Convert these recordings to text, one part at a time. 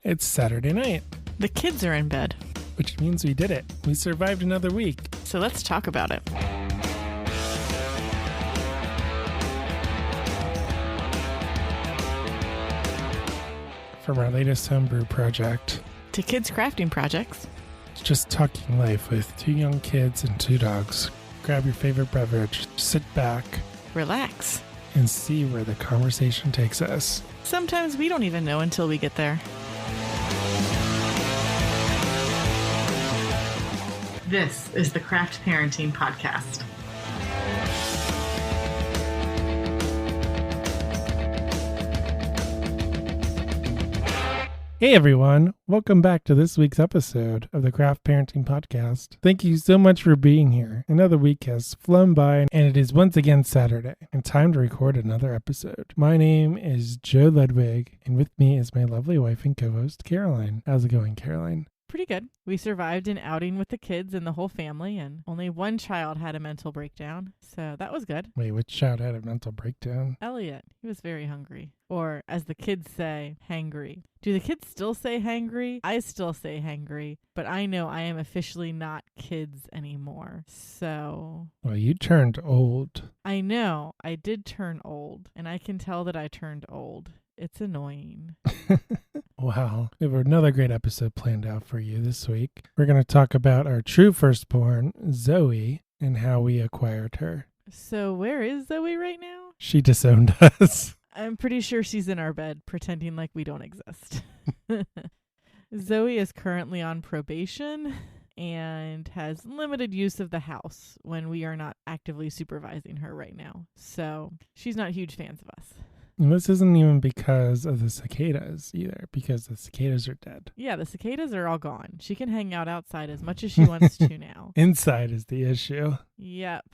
It's Saturday night, The kids are in bed. which means we did it. We survived another week. So let's talk about it. From our latest homebrew project, To kids' crafting projects. it's just talking life with 2 young kids and 2 dogs. Grab your favorite beverage, sit back, Relax. and see where the conversation takes us. Sometimes we don't even know until we get there. This is the Craft Parenting Podcast. Hey everyone, welcome back to this week's episode of the Craft Parenting Podcast. Thank you so much for being here. Another week has flown by and it is once again Saturday and time to record another episode. My name is Joe Ludwig and with me is my lovely wife and co-host Caroline. How's it going, Caroline? Pretty good. We survived an outing with the kids and the whole family, and only one child had a mental breakdown, so that was good. Wait, which child had a mental breakdown? Elliot, he was very hungry. Or, as the kids say, hangry. Do the kids still say hangry? I still say hangry, but I know I am officially not kids anymore. So, Well, you turned old. I know I did turn old, and I can tell that I turned old. It's annoying. Wow. We have another great episode planned out for you this week. We're going to talk about our true firstborn, Zoe, and how we acquired her. So, where is Zoe right now? She disowned us. I'm pretty sure she's in our bed pretending like we don't exist. Zoe is currently on probation and has limited use of the house when we are not actively supervising her right now. So she's not huge fans of us. And this isn't even because of the cicadas either, because the cicadas are dead. Yeah, the cicadas are all gone. She can hang out outside as much as she wants to now. Inside is the issue. Yep.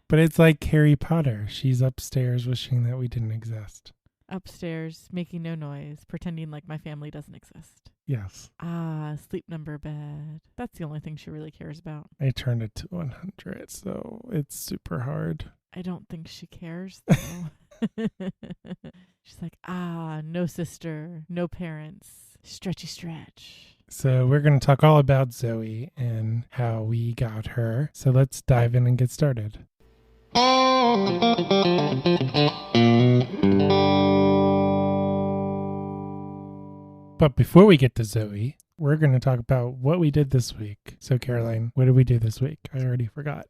But it's like Harry Potter. She's upstairs wishing that we didn't exist. Upstairs, making no noise, pretending like my family doesn't exist. Yes. Ah, sleep number bed. That's the only thing she really cares about. I turned it to 100, so it's super hard. I don't think she cares, though. She's like, no sister, no parents, stretchy stretch. So we're going to talk all about Zoe and how we got her. So let's dive in and get started. But before we get to Zoe, we're going to talk about what we did this week. So Caroline, what did we do this week? I already forgot.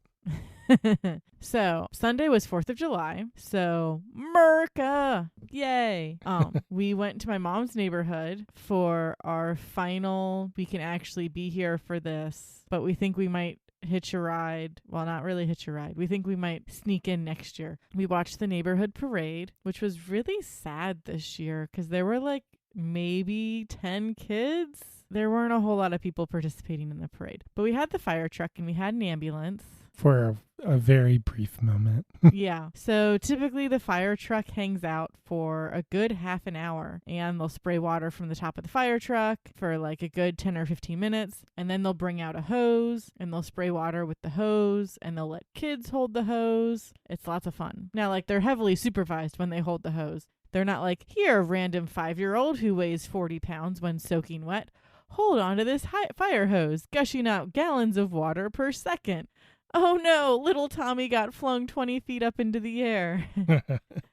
So Sunday was 4th of July. So Merca, yay. We went to my mom's neighborhood for our final, we can actually be here for this, but we think we might hitch a ride. Well, not really hitch a ride. We think we might sneak in next year. We watched the neighborhood parade, which was really sad this year because there were like maybe 10 kids. There weren't a whole lot of people participating in the parade, but we had the fire truck and we had an ambulance. For a very brief moment. Yeah. So typically the fire truck hangs out for a good half an hour and they'll spray water from the top of the fire truck for like a good 10 or 15 minutes. And then they'll bring out a hose and they'll spray water with the hose and they'll let kids hold the hose. It's lots of fun. Now, like they're heavily supervised when they hold the hose. They're not like, here, random 5-year-old who weighs 40 pounds when soaking wet. Hold on to this fire hose, gushing out gallons of water per second. Oh no, little Tommy got flung 20 feet up into the air.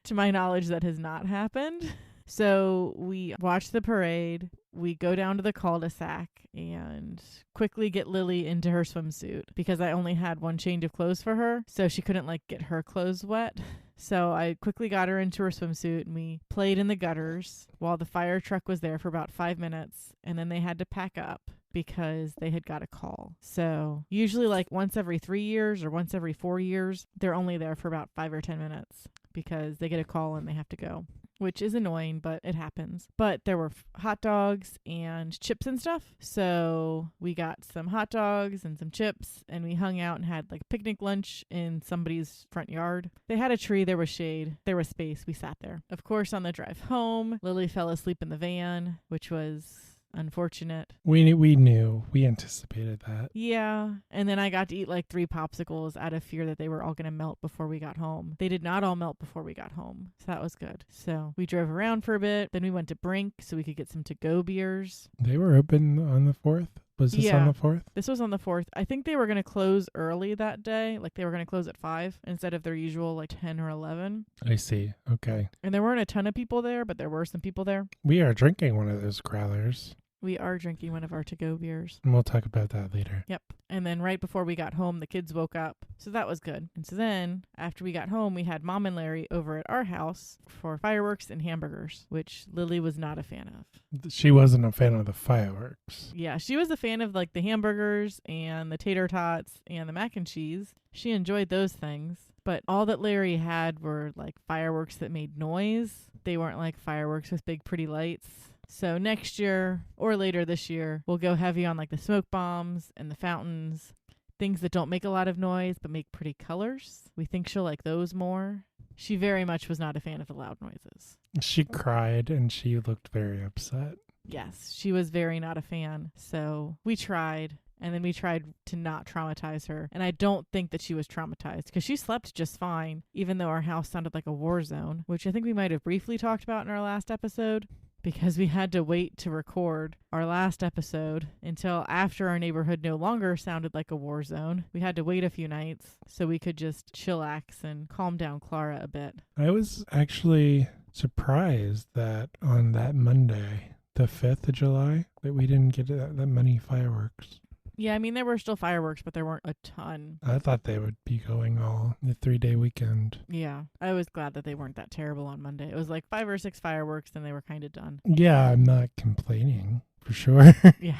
To my knowledge, that has not happened. So we watch the parade, we go down to the cul-de-sac and quickly get Lily into her swimsuit because I only had one change of clothes for her, so she couldn't like get her clothes wet. So I quickly got her into her swimsuit and we played in the gutters while the fire truck was there for about 5 minutes, and then they had to pack up because they had got a call. So usually like once every 3 years or once every 4 years, they're only there for about 5 or 10 minutes because they get a call and they have to go, which is annoying, but it happens. But there were hot dogs and chips and stuff. So we got some hot dogs and some chips and we hung out and had like a picnic lunch in somebody's front yard. They had a tree, there was shade, there was space. We sat there. Of course, on the drive home, Lily fell asleep in the van, which was unfortunate. We knew. We anticipated that. Yeah. And then I got to eat like 3 popsicles out of fear that they were all going to melt before we got home. They did not all melt before we got home. So that was good. So we drove around for a bit. Then we went to Brink so we could get some to-go beers. They were open on the 4th? Was this on the 4th? This was on the 4th. I think they were going to close early that day. Like they were going to close at 5 instead of their usual like 10 or 11. I see. Okay. And there weren't a ton of people there, but there were some people there. We are drinking one of those growlers. We are drinking one of our to-go beers. And we'll talk about that later. Yep. And then right before we got home, the kids woke up. So that was good. And so then after we got home, we had Mom and Larry over at our house for fireworks and hamburgers, which Lily was not a fan of. She wasn't a fan of the fireworks. Yeah, she was a fan of like the hamburgers and the tater tots and the mac and cheese. She enjoyed those things. But all that Larry had were like fireworks that made noise. They weren't like fireworks with big pretty lights. So next year or later this year, we'll go heavy on like the smoke bombs and the fountains, things that don't make a lot of noise but make pretty colors. We think she'll like those more. She very much was not a fan of the loud noises. She cried and she looked very upset. Yes, she was very not a fan. So we tried. And then we tried to not traumatize her. And I don't think that she was traumatized because she slept just fine, even though our house sounded like a war zone, which I think we might have briefly talked about in our last episode because we had to wait to record our last episode until after our neighborhood no longer sounded like a war zone. We had to wait a few nights so we could just chillax and calm down Clara a bit. I was actually surprised that on that Monday, the 5th of July, that we didn't get that many fireworks. Yeah, I mean, there were still fireworks, but there weren't a ton. I thought they would be going all the 3-day weekend. Yeah, I was glad that they weren't that terrible on Monday. It was like 5 or 6 fireworks, and they were kind of done. Yeah, I'm not complaining, for sure. Yeah.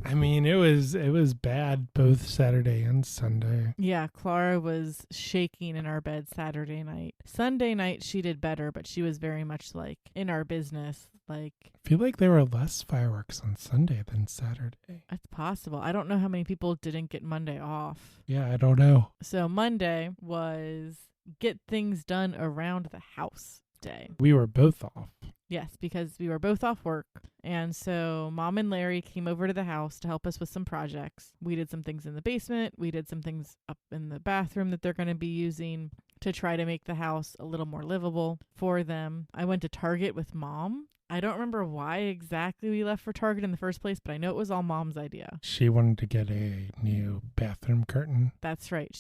I mean, it was bad both Saturday and Sunday. Yeah, Clara was shaking in our bed Saturday night. Sunday night, she did better, but she was very much like in our business. Like, I feel like there were less fireworks on Sunday than Saturday. That's possible. I don't know how many people didn't get Monday off. Yeah, I don't know. So Monday was get things done around the house day. We were both off. Yes, because we were both off work. And so Mom and Larry came over to the house to help us with some projects. We did some things in the basement. We did some things up in the bathroom that they're going to be using to try to make the house a little more livable for them. I went to Target with Mom. I don't remember why exactly we left for Target in the first place, but I know it was all Mom's idea. She wanted to get a new bathroom curtain. That's right.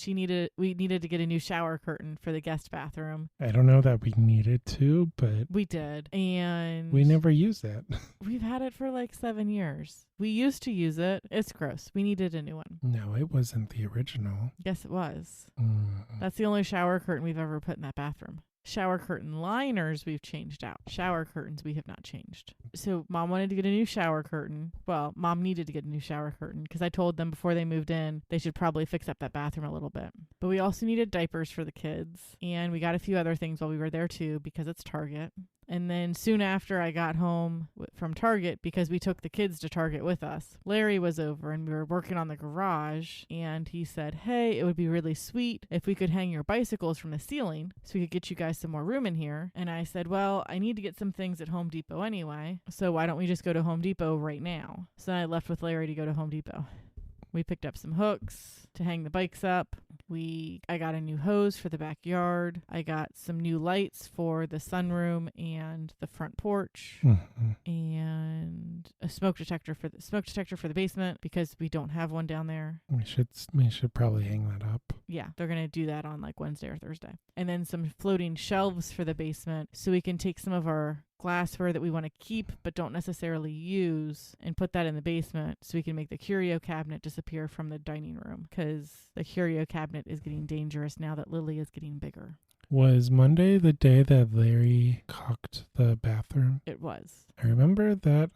We needed to get a new shower curtain for the guest bathroom. I don't know that we needed to, but we did. And we never used it. We've had it for like 7 years. We used to use it. It's gross. We needed a new one. No, it wasn't the original. Yes, it was. That's the only shower curtain we've ever put in that bathroom. Shower curtain liners we've changed out. Shower curtains we have not changed. So Mom wanted to get a new shower curtain. Well, Mom needed to get a new shower curtain because I told them before they moved in they should probably fix up that bathroom a little bit. But we also needed diapers for the kids. And we got a few other things while we were there too because it's Target. And then soon after I got home from Target, because we took the kids to Target with us, Larry was over and we were working on the garage. And he said, hey, it would be really sweet if we could hang your bicycles from the ceiling so we could get you guys some more room in here. And I said, well, I need to get some things at Home Depot anyway. So why don't we just go to Home Depot right now? So then I left with Larry to go to Home Depot. We picked up some hooks to hang the bikes up. I got a new hose for the backyard. I got some new lights for the sunroom and the front porch, and a smoke detector for the basement because we don't have one down there. We should probably hang that up. Yeah, they're gonna do that on like Wednesday or Thursday. And then some floating shelves for the basement so we can take some of our glassware that we want to keep but don't necessarily use and put that in the basement so we can make the curio cabinet disappear from the dining room because the curio cabinet is getting dangerous now that Lily is getting bigger. Was Monday the day that Larry caulked the bathroom? It was. I remember that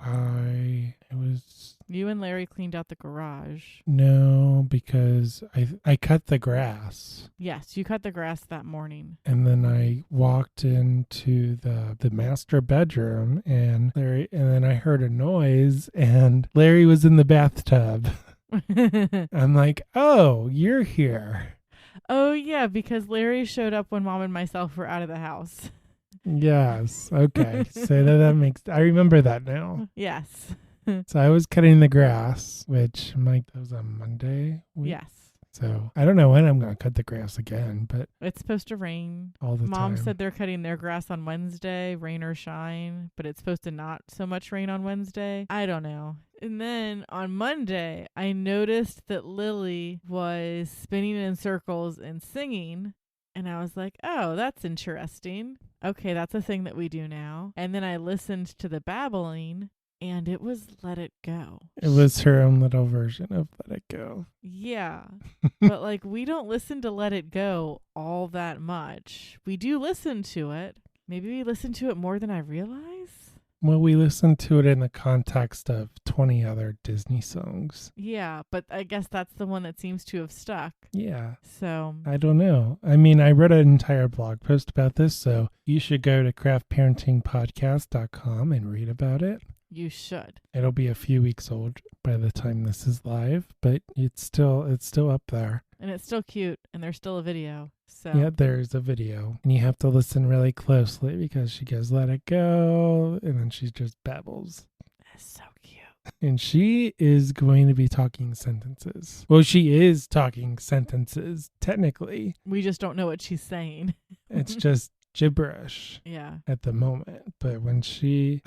You and Larry cleaned out the garage. No, because I cut the grass. Yes, you cut the grass that morning. And then I walked into the master bedroom and then I heard a noise and Larry was in the bathtub. I'm like, oh, you're here. Oh, yeah, because Larry showed up when Mom and myself were out of the house. Yes. Okay. So that makes... I remember that now. Yes. So I was cutting the grass, which Mike, that was on Monday. Yes. So I don't know when I'm going to cut the grass again, but It's supposed to rain. all the Mom time. said they're cutting their grass on Wednesday, rain or shine, but it's supposed to not so much rain on Wednesday. I don't know. And then on Monday, I noticed that Lily was spinning in circles and singing. And I was like, oh, that's interesting. Okay, that's a thing that we do now. And then I listened to the babbling, and it was Let It Go. It was her own little version of Let It Go. Yeah. But like, we don't listen to Let It Go all that much. We do listen to it. Maybe we listen to it more than I realize. Well, we listened to it in the context of 20 other Disney songs. Yeah, but I guess that's the one that seems to have stuck. Yeah. So I don't know. I mean, I read an entire blog post about this, so you should go to craftparentingpodcast.com and read about it. you should. It'll be a few weeks old by the time this is live, but it's still up there. And it's still cute, and there's still a video. So Yeah, there's a video. And you have to listen really closely because she goes, let it go, and then she just babbles. it's so cute. And she is going to be talking sentences. Well, she is talking sentences, technically. We just don't know what she's saying. It's just gibberish Yeah. at the moment. But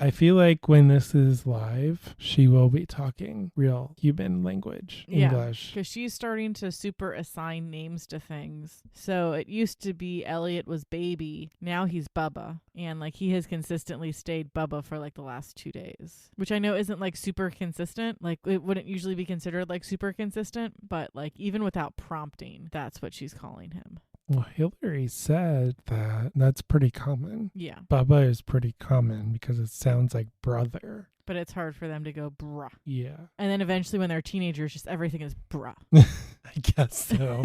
I feel like when this is live, she will be talking real human language, Yeah. English. Because she's starting to super assign names to things. So it used to be Elliot was baby. Now he's Bubba. And like he has consistently stayed Bubba for like the last 2 days. Which I know isn't like super consistent. Like it wouldn't usually be considered like super consistent. But like even without prompting, that's what she's calling him. Well, Hillary said that that's pretty common. Yeah. Bubba is pretty common because it sounds like brother. But it's hard for them to go bruh. Yeah. And then eventually when they're teenagers, just everything is bruh. I guess so.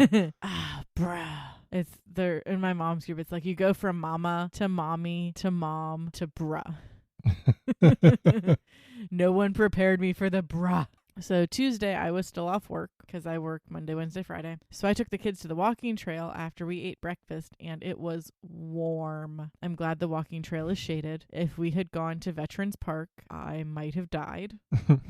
Bruh. It's there in my mom's group. It's like you go from mama to mommy to mom to bruh. No one prepared me for the bruh. So Tuesday, I was still off work because I work Monday, Wednesday, Friday. So I took the kids to the walking trail after we ate breakfast, and it was warm. I'm glad the walking trail is shaded. If we had gone to Veterans Park, I might have died.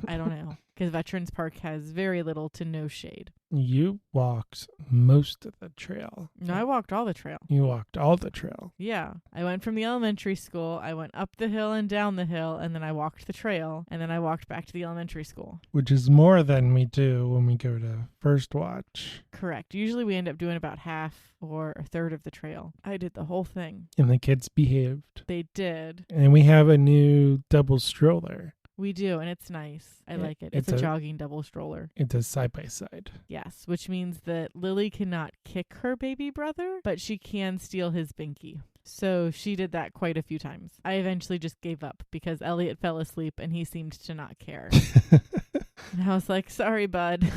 I don't know, because Veterans Park has very little to no shade. You walked most of the trail. No, I walked all the trail. You walked all the trail. Yeah. I went from the elementary school, I went up the hill and down the hill, and then I walked the trail, and then I walked back to the elementary school. Which is more than we do when we go to First Watch. Correct. Usually we end up doing about half or a third of the trail. I did the whole thing. And the kids behaved. They did. And we have a new double stroller. We do, and it's nice. I like it. It's a jogging double stroller. It's a side-by-side. Yes, which means that Lily cannot kick her baby brother, but she can steal his binky. So she did that quite a few times. I eventually just gave up because Elliot fell asleep and he seemed to not care. And I was like, sorry, bud.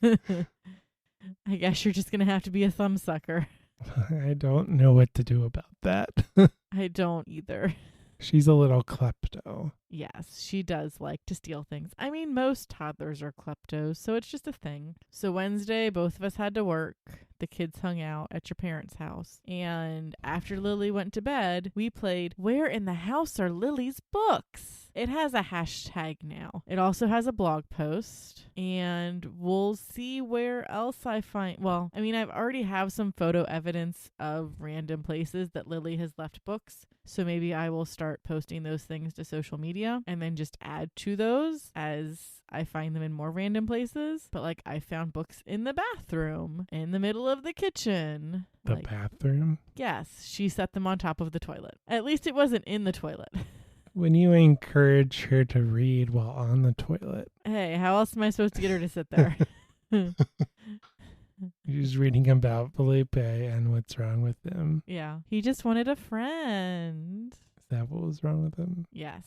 I guess you're just going to have to be a thumb sucker. I don't know what to do about that. I don't either. She's a little klepto. Yes, she does like to steal things. I mean, most toddlers are kleptos, so it's just a thing. So Wednesday, both of us had to work. The kids hung out at your parents' house. And after Lily went to bed, we played Where in the House Are Lily's Books? It has a hashtag now. It also has a blog post. And we'll see where else I find... Well, I mean, I've already have some photo evidence of random places that Lily has left books. So maybe I will start posting those things to social media and then just add to those as I find them in more random places. But like I found books in the bathroom, in the middle of the kitchen. The bathroom? Yes, she set them on top of the toilet. At least it wasn't in the toilet. When you encourage her to read while on the toilet. Hey, how else am I supposed to get her to sit there? She's reading about Felipe and what's wrong with him. Yeah, he just wanted a friend. Is that what was wrong with him? Yes.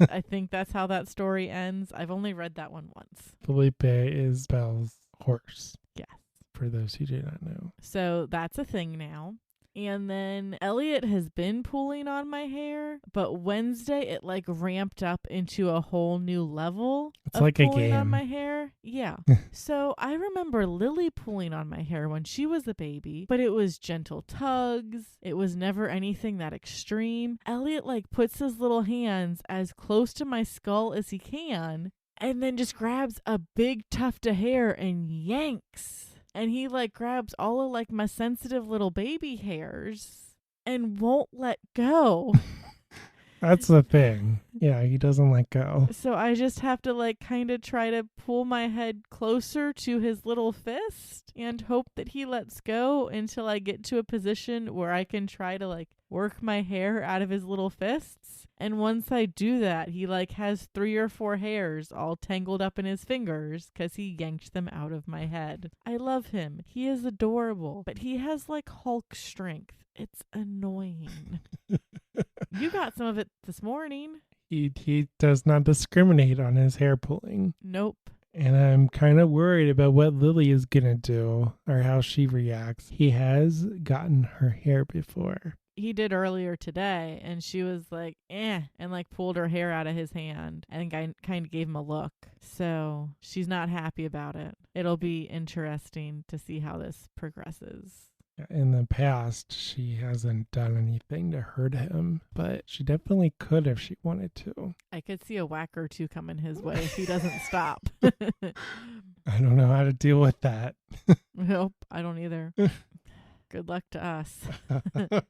I think that's how that story ends. I've only read that one once. Felipe is Belle's horse. Yes. For those who do not know. So that's a thing now. And then Elliot has been pulling on my hair, but Wednesday it like ramped up into a whole new level. It's of like a pulling on game. my hair. Yeah. So I remember Lily pulling on my hair when she was a baby, but it was gentle tugs. It was never anything that extreme. Elliot like puts his little hands as close to my skull as he can and then just grabs a big tuft of hair and yanks. And he like grabs all of like my sensitive little baby hairs and won't let go. That's the thing. Yeah, he doesn't let go. So I just have to like kind of try to pull my head closer to his little fist and hope that he lets go until I get to a position where I can try to like work my hair out of his little fists. And once I do that, he like has 3 or 4 hairs all tangled up in his fingers because he yanked them out of my head. I love him. He is adorable, but he has like Hulk strength. It's annoying. You got some of it this morning. He does not discriminate on his hair pulling. Nope. And I'm kind of worried about what Lily is going to do or how she reacts. He has gotten her hair before. He did earlier today, and she was like, and like pulled her hair out of his hand and kind of gave him a look. So she's not happy about it. It'll be interesting to see how this progresses. In the past, she hasn't done anything to hurt him, but she definitely could if she wanted to. I could see a whack or two coming his way if he doesn't stop. I don't know how to deal with that. Nope, I don't either. Good luck to us.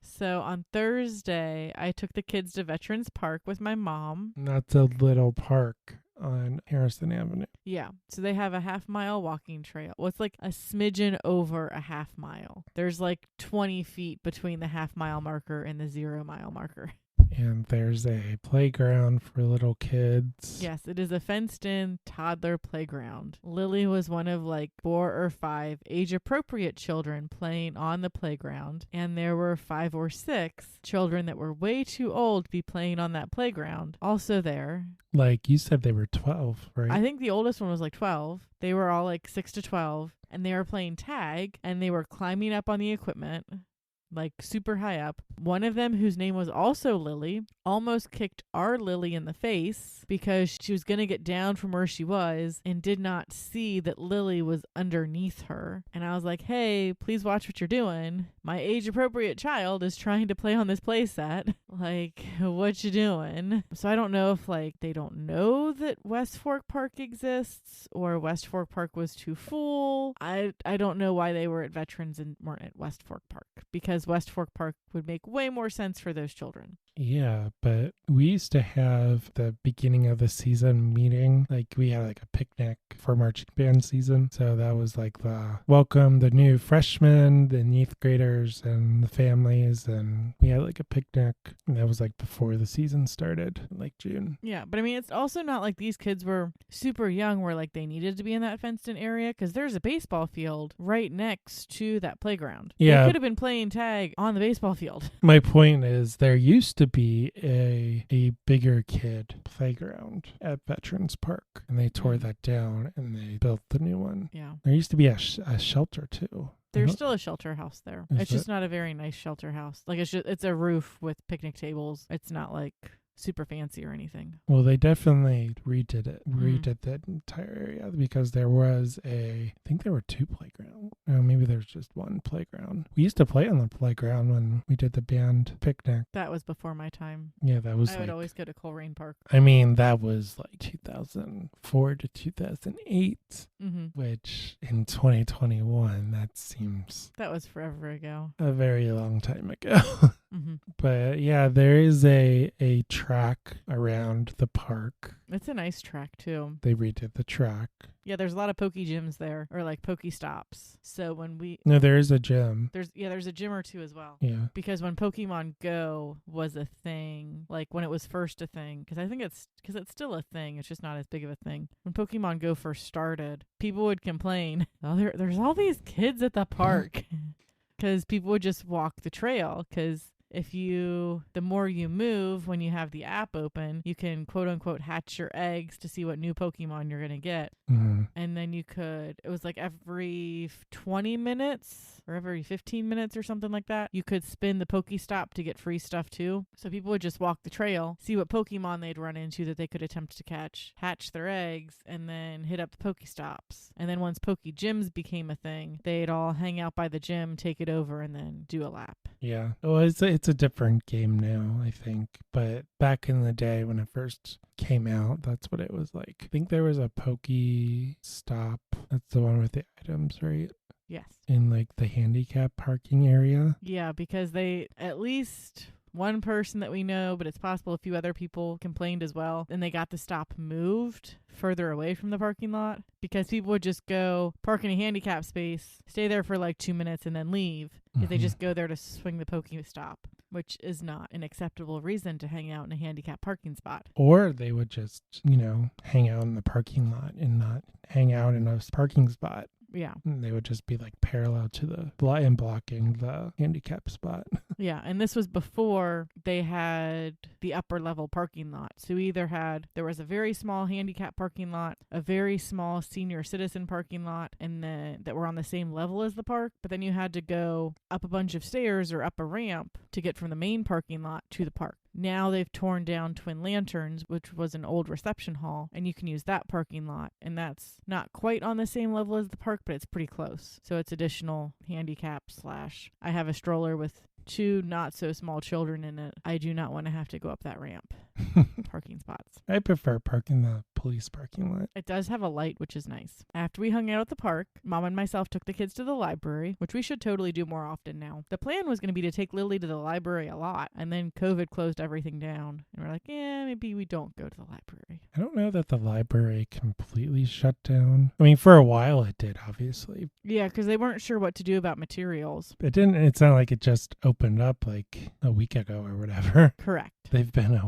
So on Thursday, I took the kids to Veterans Park with my mom. That's a little park on Harrison Avenue. Yeah. So they have a half-mile walking trail. Well, it's like a smidgen over a half mile. There's like 20 feet between the half-mile marker and the 0-mile marker. And there's a playground for little kids. Yes, it is a fenced-in toddler playground. Lily was one of like 4 or 5 age-appropriate children playing on the playground, and there were 5 or 6 children that were way too old to be playing on that playground also there. Like you said, they were 12, right? I think the oldest one was like 12. They were all like 6 to 12, and they were playing tag, and they were climbing up on the equipment, like super high up. One of them, whose name was also Lily, almost kicked our Lily in the face because she was going to get down from where she was and did not see that Lily was underneath her. And I was like, hey, please watch what you're doing. My age-appropriate child is trying to play on this play set. Like, what you doing? So I don't know if, like, they don't know that West Fork Park exists or West Fork Park was too full. I don't know why they were at Veterans and weren't at West Fork Park, because West Fork Park would make way more sense for those children. Yeah, but we used to have the beginning of the season meeting. Like we had like a picnic for marching band season. So that was like the welcome the new freshmen, the 8th graders and the families. And we had like a picnic. And that was like before the season started, like June. Yeah, but I mean, it's also not like these kids were super young where like they needed to be in that fenced in area, because there's a baseball field right next to that playground. Yeah. They could have been playing tag on the baseball field. My point is there used to be a bigger kid playground at Veterans Park, and they tore that down and they built the new one. Yeah. There used to be a shelter too. There's still a shelter house there. Is It's just not a very nice shelter house. Like it's a roof with picnic tables. It's not like super fancy or anything. Well, they definitely redid that entire area, because there was I think there were 2 playgrounds. Maybe there's just 1 playground. We used to play on the playground when we did the band picnic. That was before my time. Yeah, that was I would always go to Coleraine Park. I mean, that was like 2004 to 2008, which in 2021, that seems... That was forever ago. A very long time ago. But yeah, there is a track around the park. It's a nice track too. They redid the track. Yeah, there's a lot of Poke gyms there, or like Poke stops. So when No, there is a gym. There's a gym or 2 as well. Yeah. Because when Pokemon Go was a thing, like when it was first a thing, because it's still a thing, it's just not as big of a thing. When Pokemon Go first started, people would complain, oh, there's all these kids at the park. Because people would just walk the trail, because the more you move when you have the app open, you can quote unquote hatch your eggs to see what new Pokemon you're going to get. Mm-hmm. And then it was like every 20 minutes or every 15 minutes or something like that, you could spin the Pokestop to get free stuff too. So people would just walk the trail, see what Pokemon they'd run into that they could attempt to catch, hatch their eggs, and then hit up the Pokestops. And then once Poke Gyms became a thing, they'd all hang out by the gym, take it over, and then do a lap. Yeah. Well, it's a different game now, I think. But back in the day when it first came out, that's what it was like. I think there was a Pokestop. That's the one with the items, right? Yes. In like the handicap parking area. Yeah, because they at least one person that we know, but it's possible a few other people complained as well. And they got the stop moved further away from the parking lot because people would just go park in a handicap space, stay there for like 2 minutes and then leave. If they just go there to swing the Pokestop, which is not an acceptable reason to hang out in a handicap parking spot. Or they would just, hang out in the parking lot and not hang out in a parking spot. Yeah. And they would just be like parallel to blocking the handicap spot. Yeah. And this was before they had the upper level parking lot. So there was a very small handicap parking lot, a very small senior citizen parking lot, and then that were on the same level as the park. But then you had to go up a bunch of stairs or up a ramp to get from the main parking lot to the park. Now they've torn down Twin Lanterns, which was an old reception hall, and you can use that parking lot. And that's not quite on the same level as the park, but it's pretty close. So it's additional handicap / I have a stroller with 2 not so small children in it. I do not want to have to go up that ramp. Parking spots. I prefer parking the police parking lot. It does have a light, which is nice. After we hung out at the park, Mom and myself took the kids to the library, which we should totally do more often now. The plan was going to be to take Lily to the library a lot, and then COVID closed everything down. And we're like, maybe we don't go to the library. I don't know that the library completely shut down. I mean, for a while it did, obviously. Yeah, because they weren't sure what to do about materials. It's not like it just opened up like a week ago or whatever. Correct. They've been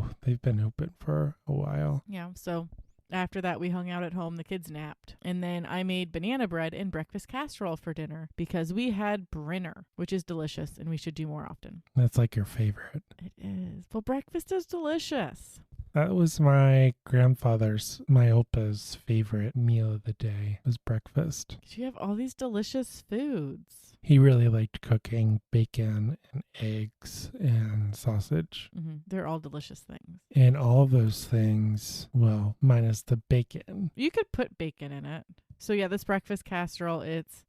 open for a while. Yeah, so after that, we hung out at home. The kids napped. And then I made banana bread and breakfast casserole for dinner because we had Brenner, which is delicious, and we should do more often. That's like your favorite. It is. Well, breakfast is delicious. That was my Opa's favorite meal of the day was breakfast. You have all these delicious foods. He really liked cooking bacon and eggs and sausage. Mm-hmm. They're all delicious things. And all of those things, well, minus the bacon. You could put bacon in it. So yeah, this breakfast casserole, it's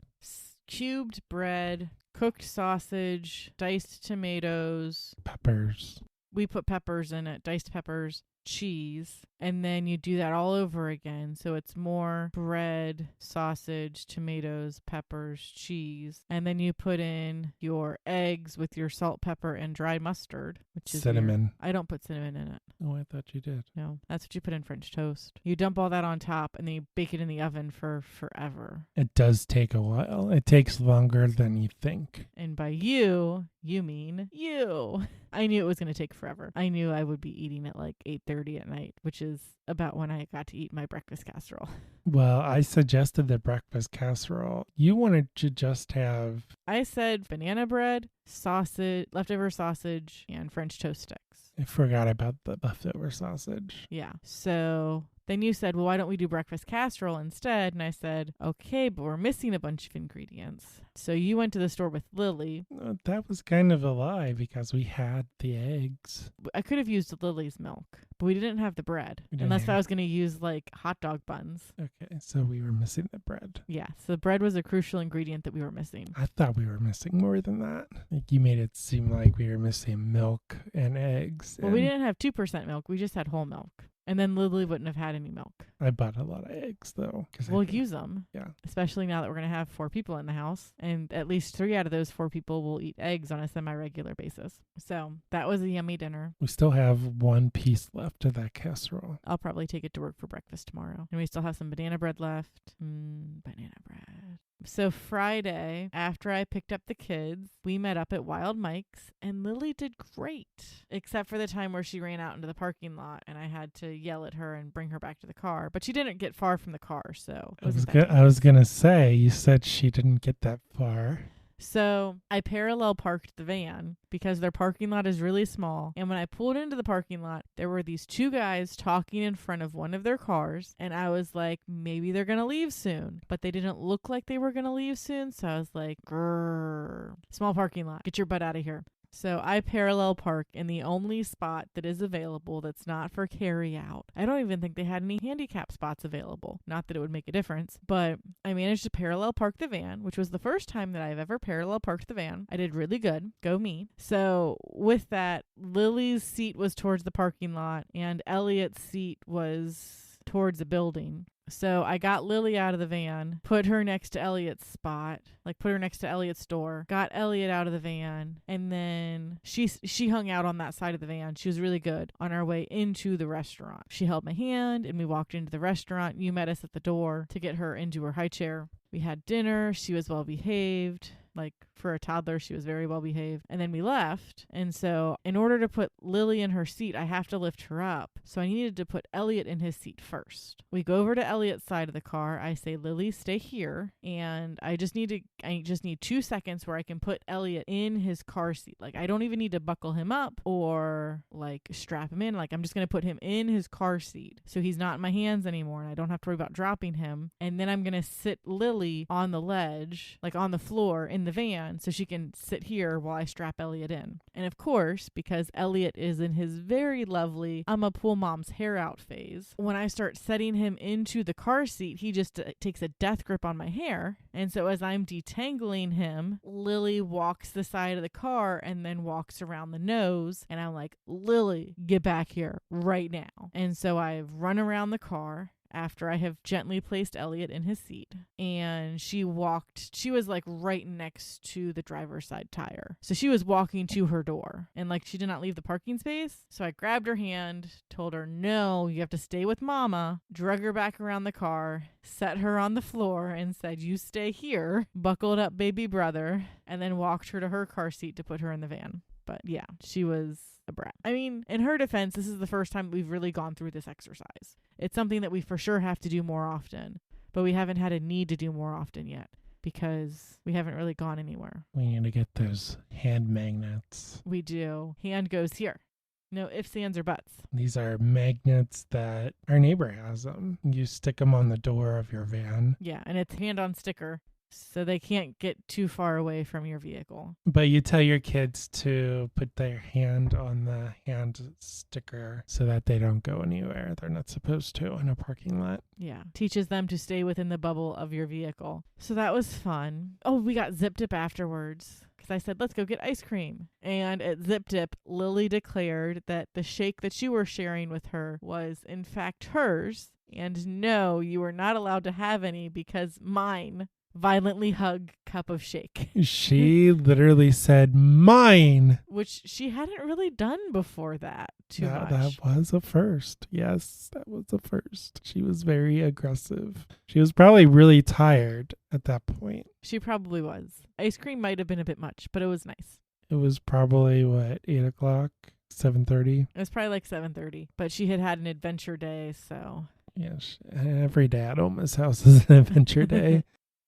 cubed bread, cooked sausage, diced tomatoes. Peppers. We put peppers in it, diced peppers, cheese, and then you do that all over again. So it's more bread, sausage, tomatoes, peppers, cheese, and then you put in your eggs with your salt, pepper, and dry mustard, which is cinnamon. I don't put cinnamon in it. Oh, I thought you did. No, that's what you put in French toast. You dump all that on top and then you bake it in the oven for forever. It does take a while. It takes longer than you think. And by you mean you. I knew it was going to take forever. I knew I would be eating at like 8:30 at night, which is about when I got to eat my breakfast casserole. Well, I suggested the breakfast casserole. You wanted to just have... I said banana bread, sausage, leftover sausage, and French toast sticks. I forgot about the leftover sausage. Yeah. So then you said, well, why don't we do breakfast casserole instead? And I said, okay, but we're missing a bunch of ingredients. So you went to the store with Lily. That was kind of a lie because we had the eggs. I could have used Lily's milk, but we didn't have the bread. Unless I was going to use like hot dog buns. Okay, so we were missing the bread. Yeah, so the bread was a crucial ingredient that we were missing. I thought we were missing more than that. Like you made it seem like we were missing milk and eggs. Well, we didn't have 2% milk. We just had whole milk. And then Lily wouldn't have had any milk. I bought a lot of eggs, though. We'll use them. Yeah. Especially now that we're going to have 4 people in the house. And at least 3 out of those 4 people will eat eggs on a semi-regular basis. So that was a yummy dinner. We still have 1 piece left of that casserole. I'll probably take it to work for breakfast tomorrow. And we still have some banana bread left. Banana bread. So Friday, after I picked up the kids, we met up at Wild Mike's, and Lily did great, except for the time where she ran out into the parking lot, and I had to yell at her and bring her back to the car. But she didn't get far from the car, so I was gonna say, you said she didn't get that far. So I parallel parked the van because their parking lot is really small. And when I pulled into the parking lot, there were these two guys talking in front of one of their cars. And I was like, maybe they're going to leave soon. But they didn't look like they were going to leave soon. So I was like, grrr. Small parking lot. Get your butt out of here. So I parallel park in the only spot that is available that's not for carry out. I don't even think they had any handicap spots available. Not that it would make a difference, but I managed to parallel park the van, which was the first time that I've ever parallel parked the van. I did really good. Go me. So with that, Lily's seat was towards the parking lot and Elliot's seat was towards the building. So I got Lily out of the van, put her next to Elliot's spot, like put her next to Elliot's door, got Elliot out of the van, and then she hung out on that side of the van. She was really good on our way into the restaurant. She held my hand and we walked into the restaurant. You met us at the door to get her into her high chair. We had dinner. She was well behaved. Like for a toddler, she was very well behaved. And then we left. And so in order to put Lily in her seat, I have to lift her up. So I needed to put Elliot in his seat first. We go over to Elliot's side of the car. I say, Lily, stay here. And I just need 2 seconds where I can put Elliot in his car seat. Like I don't even need to buckle him up or like strap him in. Like I'm just going to put him in his car seat. So he's not in my hands anymore and I don't have to worry about dropping him. And then I'm going to sit Lily on the ledge, like on the floor in the van, so she can sit here while I strap Elliot in. And of course, because Elliot is in his very lovely I'ma pull mom's hair out phase, when I start setting him into the car seat, he just takes a death grip on my hair. And so as I'm detangling him, Lily walks the side of the car and then walks around the nose. And I'm like, Lily, get back here right now. And so I've run around the car after I have gently placed Elliot in his seat. And she was like right next to the driver's side tire. So she was walking to her door and like she did not leave the parking space. So I grabbed her hand, told her, no, you have to stay with mama, drug her back around the car, set her on the floor and said, you stay here, buckled up baby brother, and then walked her to her car seat to put her in the van. But yeah, she was a brat. I mean, in her defense, this is the first time we've really gone through this exercise. It's something that we for sure have to do more often, but we haven't had a need to do more often yet because we haven't really gone anywhere. We need to get those hand magnets. We do. Hand goes here. No ifs, ands, or buts. These are magnets that our neighbor has them. You stick them on the door of your van. Yeah, and it's hand on sticker. So they can't get too far away from your vehicle. But you tell your kids to put their hand on the hand sticker so that they don't go anywhere they're not supposed to in a parking lot. Yeah. Teaches them to stay within the bubble of your vehicle. So that was fun. Oh, we got Zip Dip afterwards. Because I said, let's go get ice cream. And at Zip Dip, Lily declared that the shake that you were sharing with her was in fact hers. And no, you were not allowed to have any because mine violently hug cup of shake. She literally said, mine! Which she hadn't really done before that too much. That was a first. Yes, that was a first. She was very aggressive. She was probably really tired at that point. She probably was. Ice cream might have been a bit much, but it was nice. It was probably, 8 o'clock? 7:30? It was probably like 7:30, but she had an adventure day, so. Yes, every day at Oma's house is an adventure day.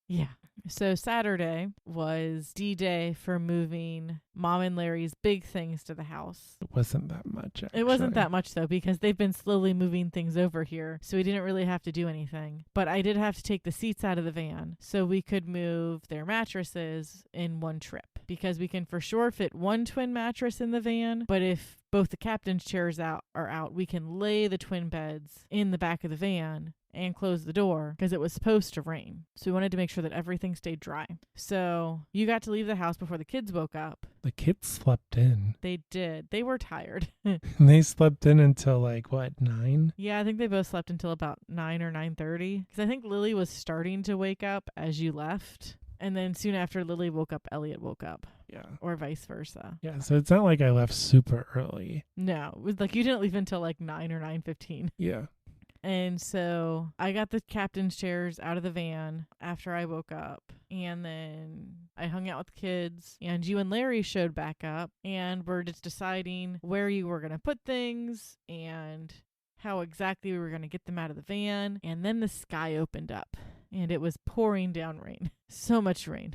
Yeah. So Saturday was D-Day for moving Mom and Larry's big things to the house. It wasn't that much, actually. It wasn't that much, though, because they've been slowly moving things over here, so we didn't really have to do anything. But I did have to take the seats out of the van so we could move their mattresses in one trip, because we can for sure fit one twin mattress in the van, but if both the captain's chairs are out, we can lay the twin beds in the back of the van and close the door because it was supposed to rain. So we wanted to make sure that everything stayed dry. So you got to leave the house before the kids woke up. The kids slept in. They did. They were tired. And they slept in until 9? Yeah, I think they both slept until about 9 or 9:30 because I think Lily was starting to wake up as you left. And then soon after Lily woke up, Elliot woke up. Yeah. Or vice versa. Yeah, so it's not like I left super early. No, it was like you didn't leave until 9 or 9:15. Yeah. And so I got the captain's chairs out of the van after I woke up. And then I hung out with the kids. And you and Larry showed back up. And we're just deciding where you were going to put things and how exactly we were going to get them out of the van. And then the sky opened up. And it was pouring down rain. So much rain.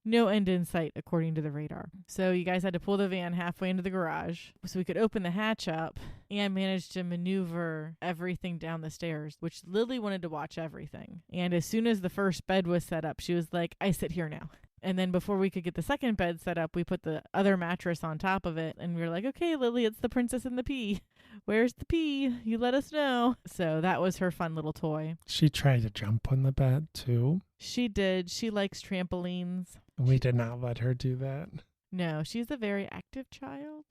No end in sight, according to the radar. So you guys had to pull the van halfway into the garage so we could open the hatch up and manage to maneuver everything down the stairs, which Lily wanted to watch everything. And as soon as the first bed was set up, she was like, I sit here now. And then before we could get the second bed set up, we put the other mattress on top of it. And we were like, okay, Lily, it's the Princess and the Pea. Where's the pea? You let us know. So that was her fun little toy. She tried to jump on the bed too. She did. She likes trampolines. We did not let her do that. No, she's a very active child.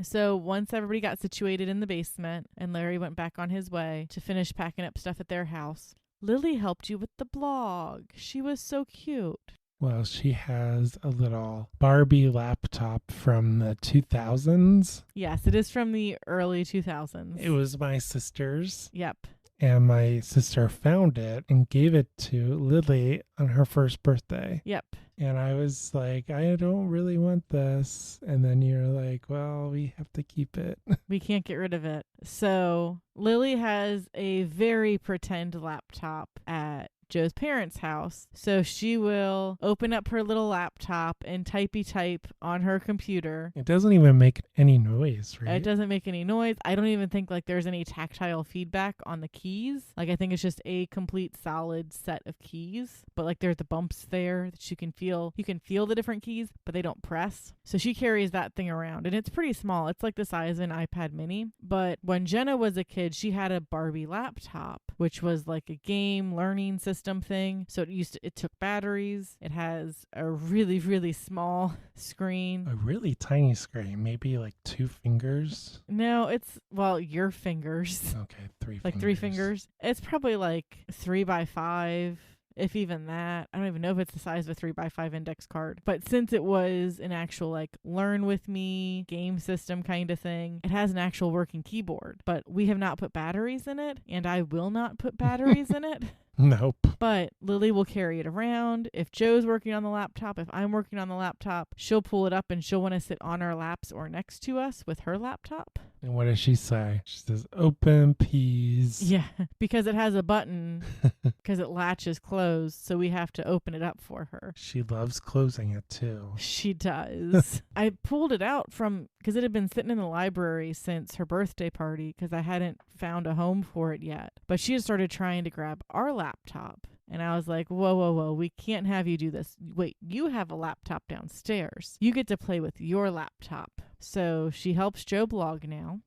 So once everybody got situated in the basement and Larry went back on his way to finish packing up stuff at their house, Lily helped you with the blog. She was so cute. Well, she has a little Barbie laptop from the 2000s. Yes, it is from the early 2000s. It was my sister's. Yep. And my sister found it and gave it to Lily on her first birthday. Yep. And I was like, I don't really want this. And then you're like, well, we have to keep it. We can't get rid of it. So Lily has a very pretend laptop at Joe's parents' house. So she will open up her little laptop and typey type on her computer. It doesn't even make any noise, right? It doesn't make any noise. I don't even think like there's any tactile feedback on the keys. Like I think it's just a complete solid set of keys. But like there's the bumps there that you can feel. You can feel the different keys, but they don't press. So she carries that thing around and it's pretty small. It's like the size of an iPad mini. But when Jenna was a kid, she had a Barbie laptop, which was like a game learning system thing. So it took batteries. It has a really, really small screen. A really tiny screen, maybe like 2 fingers. No, it's, well, your fingers. Okay, 3 like fingers. 3 fingers. It's probably like 3x5. If even that. I don't even know if it's the size of a 3x5 index card. But since it was an actual like learn with me game system kind of thing, it has an actual working keyboard. But we have not put batteries in it, and I will not put batteries in it. Nope. But Lily will carry it around. If Joe's working on the laptop, if I'm working on the laptop, she'll pull it up and she'll want to sit on our laps or next to us with her laptop. And what does she say? She says, open peas. Yeah, because it has a button, because it latches closed, so we have to open it up for her. She loves closing it too. She does. I pulled it out because it had been sitting in the library since her birthday party, because I hadn't found a home for it yet. But she had started trying to grab our laptop. And I was like, whoa, we can't have you do this. Wait, you have a laptop downstairs. You get to play with your laptop. So she helps Joe blog now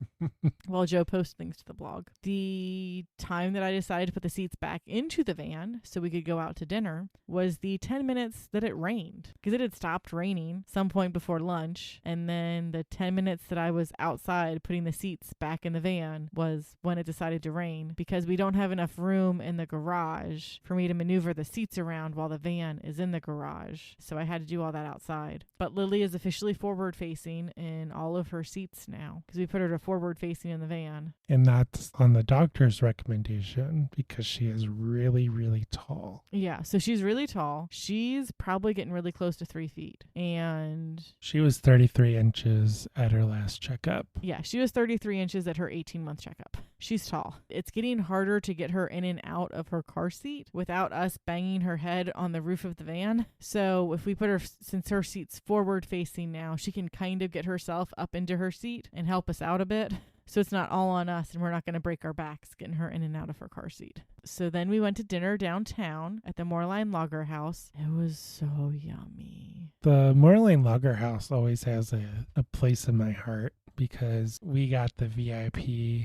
while Joe posts things to the blog. The time that I decided to put the seats back into the van so we could go out to dinner was the 10 minutes that it rained, because it had stopped raining some point before lunch. And then the 10 minutes that I was outside putting the seats back in the van was when it decided to rain, because we don't have enough room in the garage for me to maneuver the seats around while the van is in the garage. So I had to do all that outside. But Lily is officially forward facing in all of her seats now, because we put her to forward facing in the van. And that's on the doctor's recommendation, because she is really, really tall. Yeah, so she's really tall. She's probably getting really close to 3 feet. And she was 33 inches at her last checkup. Yeah, she was 33 inches at her 18-month checkup. She's tall. It's getting harder to get her in and out of her car seat without us banging her head on the roof of the van. So if we put her, since her seat's forward facing now, she can kind of get herself up into her seat and help us out a bit. So it's not all on us, and we're not going to break our backs getting her in and out of her car seat. So then we went to dinner downtown at the Moorline Lager House. It was so yummy. The Moorline Lager House always has a place in my heart, because we got the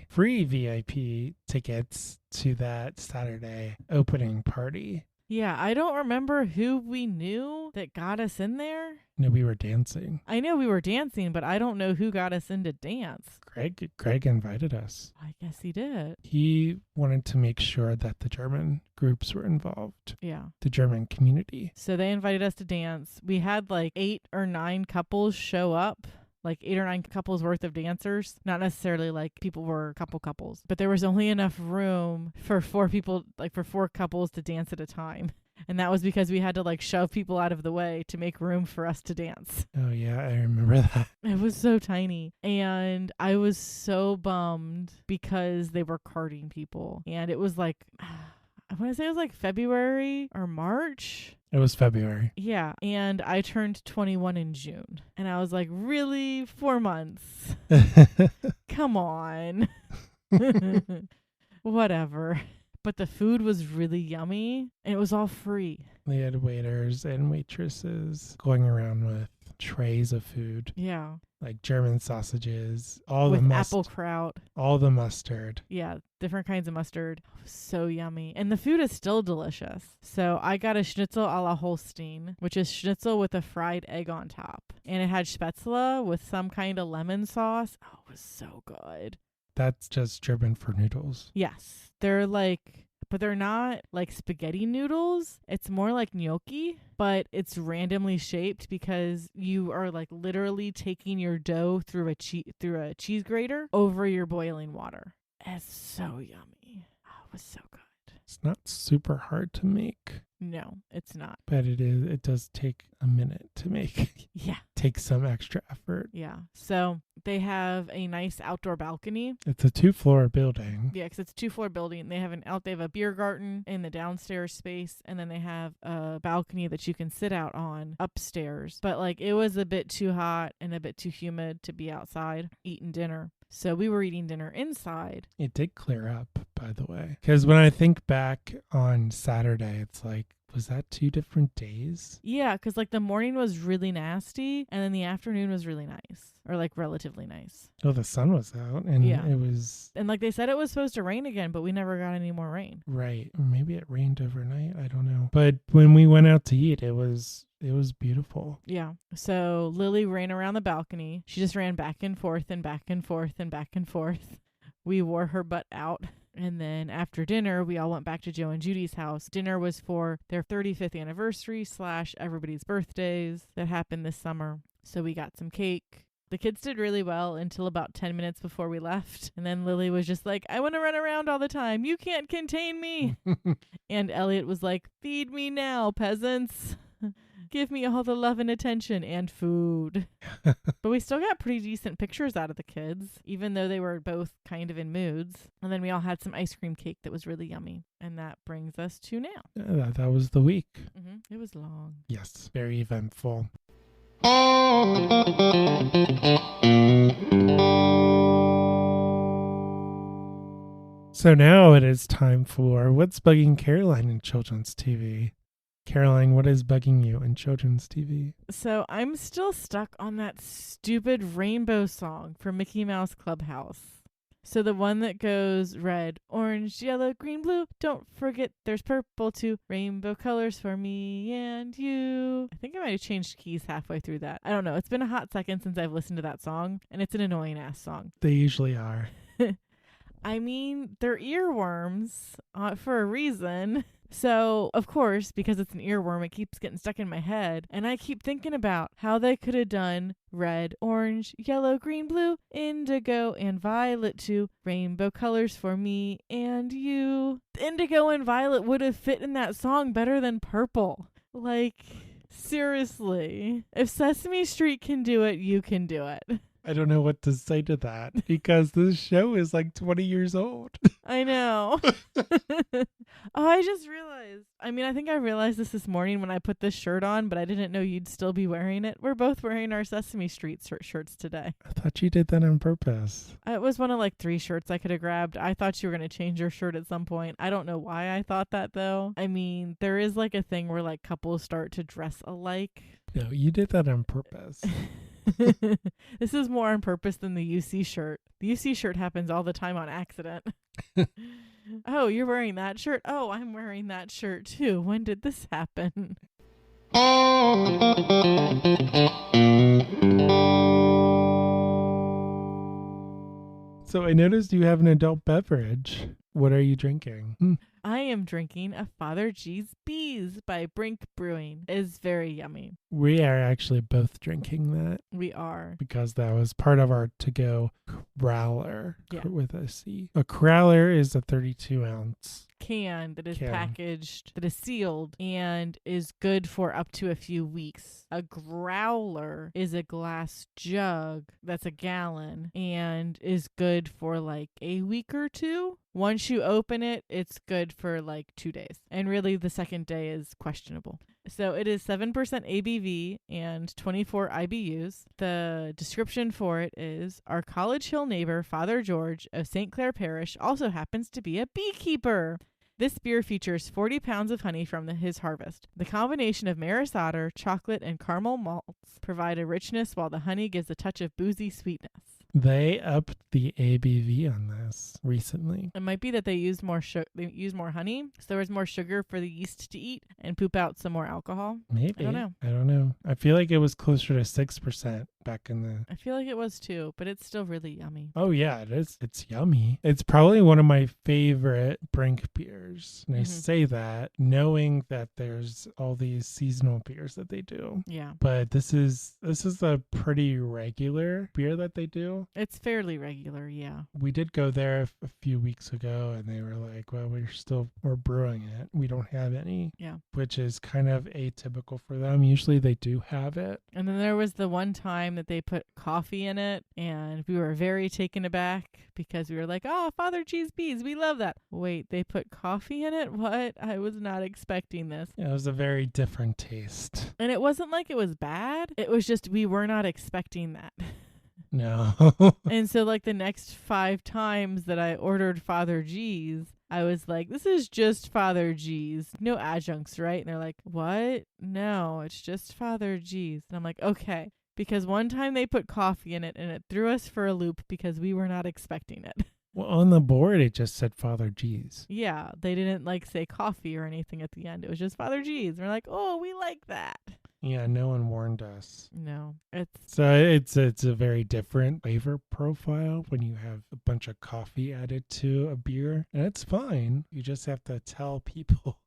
free VIP tickets to that Saturday opening party. Yeah, I don't remember who we knew that got us in there. No, we were dancing. I know we were dancing, but I don't know who got us in to dance. Greg invited us. I guess he did. He wanted to make sure that the German groups were involved. Yeah. The German community. So they invited us to dance. We had like 8 or 9 couples show up. Like 8 or 9 couples worth of dancers. Not necessarily like people were couples, but there was only enough room for 4 people, like for 4 couples to dance at a time. And that was because we had to like shove people out of the way to make room for us to dance. Oh yeah, I remember that. It was so tiny. And I was so bummed because they were carding people. And it was like, I want to say it was like February or March. It was February. Yeah. And I turned 21 in June. And I was like, really? 4 months? Come on. Whatever. But the food was really yummy and it was all free. They had waiters and waitresses going around with trays of food. Yeah. Like German sausages, With apple kraut. all the mustard. Yeah, different kinds of mustard. Oh, so yummy. And the food is still delicious. So I got a schnitzel a la Holstein, which is schnitzel with a fried egg on top. And it had spätzle with some kind of lemon sauce. Oh, it was so good. That's just German for noodles. Yes. They're like, but they're not like spaghetti noodles. It's more like gnocchi, but it's randomly shaped because you are like literally taking your dough through a cheese grater over your boiling water. It's so yummy. Oh, it was so good. It's not super hard to make. No, it's not. But it does take a minute to make. Yeah. Takes some extra effort. Yeah. So they have a nice outdoor balcony. It's a 2-floor building. Yeah, because it's a 2-floor building. They have a beer garden in the downstairs space, and then they have a balcony that you can sit out on upstairs. But like it was a bit too hot and a bit too humid to be outside eating dinner. So we were eating dinner inside. It did clear up, by the way. Because when I think back on Saturday, it's like, was that 2 different days? Yeah, because like the morning was really nasty, and then the afternoon was really nice, or like relatively nice. Oh, the sun was out, and it was... And like they said it was supposed to rain again, but we never got any more rain. Right. Or maybe it rained overnight. I don't know. But when we went out to eat, it was beautiful. Yeah. So Lily ran around the balcony. She just ran back and forth and back and forth and back and forth. We wore her butt out. And then after dinner, we all went back to Joe and Judy's house. Dinner was for their 35th anniversary / everybody's birthdays that happened this summer. So we got some cake. The kids did really well until about 10 minutes before we left. And then Lily was just like, I want to run around all the time. You can't contain me. And Elliot was like, feed me now, peasants. Give me all the love and attention and food. But we still got pretty decent pictures out of the kids, even though they were both kind of in moods. And then we all had some ice cream cake that was really yummy. And that brings us to now. Yeah, that was the week. It was long. Yes, very eventful. So now it is time for What's Bugging Caroline in Children's TV. Caroline, what is bugging you in children's TV? So I'm still stuck on that stupid rainbow song from Mickey Mouse Clubhouse. So the one that goes red, orange, yellow, green, blue. Don't forget there's purple too. Rainbow colors for me and you. I think I might have changed keys halfway through that. I don't know. It's been a hot second since I've listened to that song, and it's an annoying ass song. They usually are. I mean, they're earworms for a reason. So, of course, because it's an earworm, it keeps getting stuck in my head. And I keep thinking about how they could have done red, orange, yellow, green, blue, indigo, and violet too. Rainbow colors for me and you. Indigo and violet would have fit in that song better than purple. Like, seriously. If Sesame Street can do it, you can do it. I don't know what to say to that because this show is like 20 years old. I know. Oh, I just realized. I think I realized this morning when I put this shirt on, but I didn't know you'd still be wearing it. We're both wearing our Sesame Street shirts today. I thought you did that on purpose. It was one of like 3 shirts I could have grabbed. I thought you were going to change your shirt at some point. I don't know why I thought that though. I mean, there is like a thing where like couples start to dress alike. No, you did that on purpose. This is more on purpose than the UC shirt. The UC shirt happens all the time on accident. Oh, you're wearing that shirt? Oh, I'm wearing that shirt too. When did this happen? So I noticed you have an adult beverage. What are you drinking? I am drinking a Father G's Bees by Brink Brewing. It's very yummy. We are actually both drinking that. We are. Because that was part of our to-go crowler with a C. A crowler is a 32-ounce can that is packaged, that is sealed, and is good for up to a few weeks. A growler is a glass jug that's a gallon and is good for like a week or 2. Once you open it, it's good for like 2 days. And really the second day is questionable. So it is 7% ABV and 24 IBUs. The description for it is, our College Hill neighbor, Father George of St. Clair Parish, also happens to be a beekeeper. This beer features 40 pounds of honey from his harvest. The combination of maris otter, chocolate, and caramel malts provide a richness, while the honey gives a touch of boozy sweetness. They upped the ABV on this recently. It might be that they used more they used more honey, so there was more sugar for the yeast to eat and poop out some more alcohol. Maybe. I don't know. I feel like it was closer to 6% back in the... I feel like it was too, but it's still really yummy. Oh, yeah, it is. It's yummy. It's probably one of my favorite brink beers. And I say that knowing that there's all these seasonal beers that they do. Yeah. But this is a pretty regular beer that they do. It's fairly regular, yeah. We did go there a few weeks ago and they were like, well, we're brewing it. We don't have any. Yeah. Which is kind of atypical for them. Usually they do have it. And then there was the one time that they put coffee in it, and we were very taken aback because we were like, oh, Father Cheese Bees, we love that. Wait, they put coffee in it? What? I was not expecting this. Yeah, it was a very different taste. And it wasn't like it was bad. It was just we were not expecting that. No. And so like the next 5 times that I ordered Father G's, I was like, this is just Father G's. No adjuncts, right? And they're like, what? No, it's just Father G's. And I'm like, okay. Because one time they put coffee in it and it threw us for a loop because we were not expecting it. Well, on the board, it just said Father G's. Yeah, they didn't like say coffee or anything at the end. It was just Father G's. And we're like, oh, we like that. Yeah, no one warned us. No, it's a very different flavor profile when you have a bunch of coffee added to a beer, and it's fine. You just have to tell people.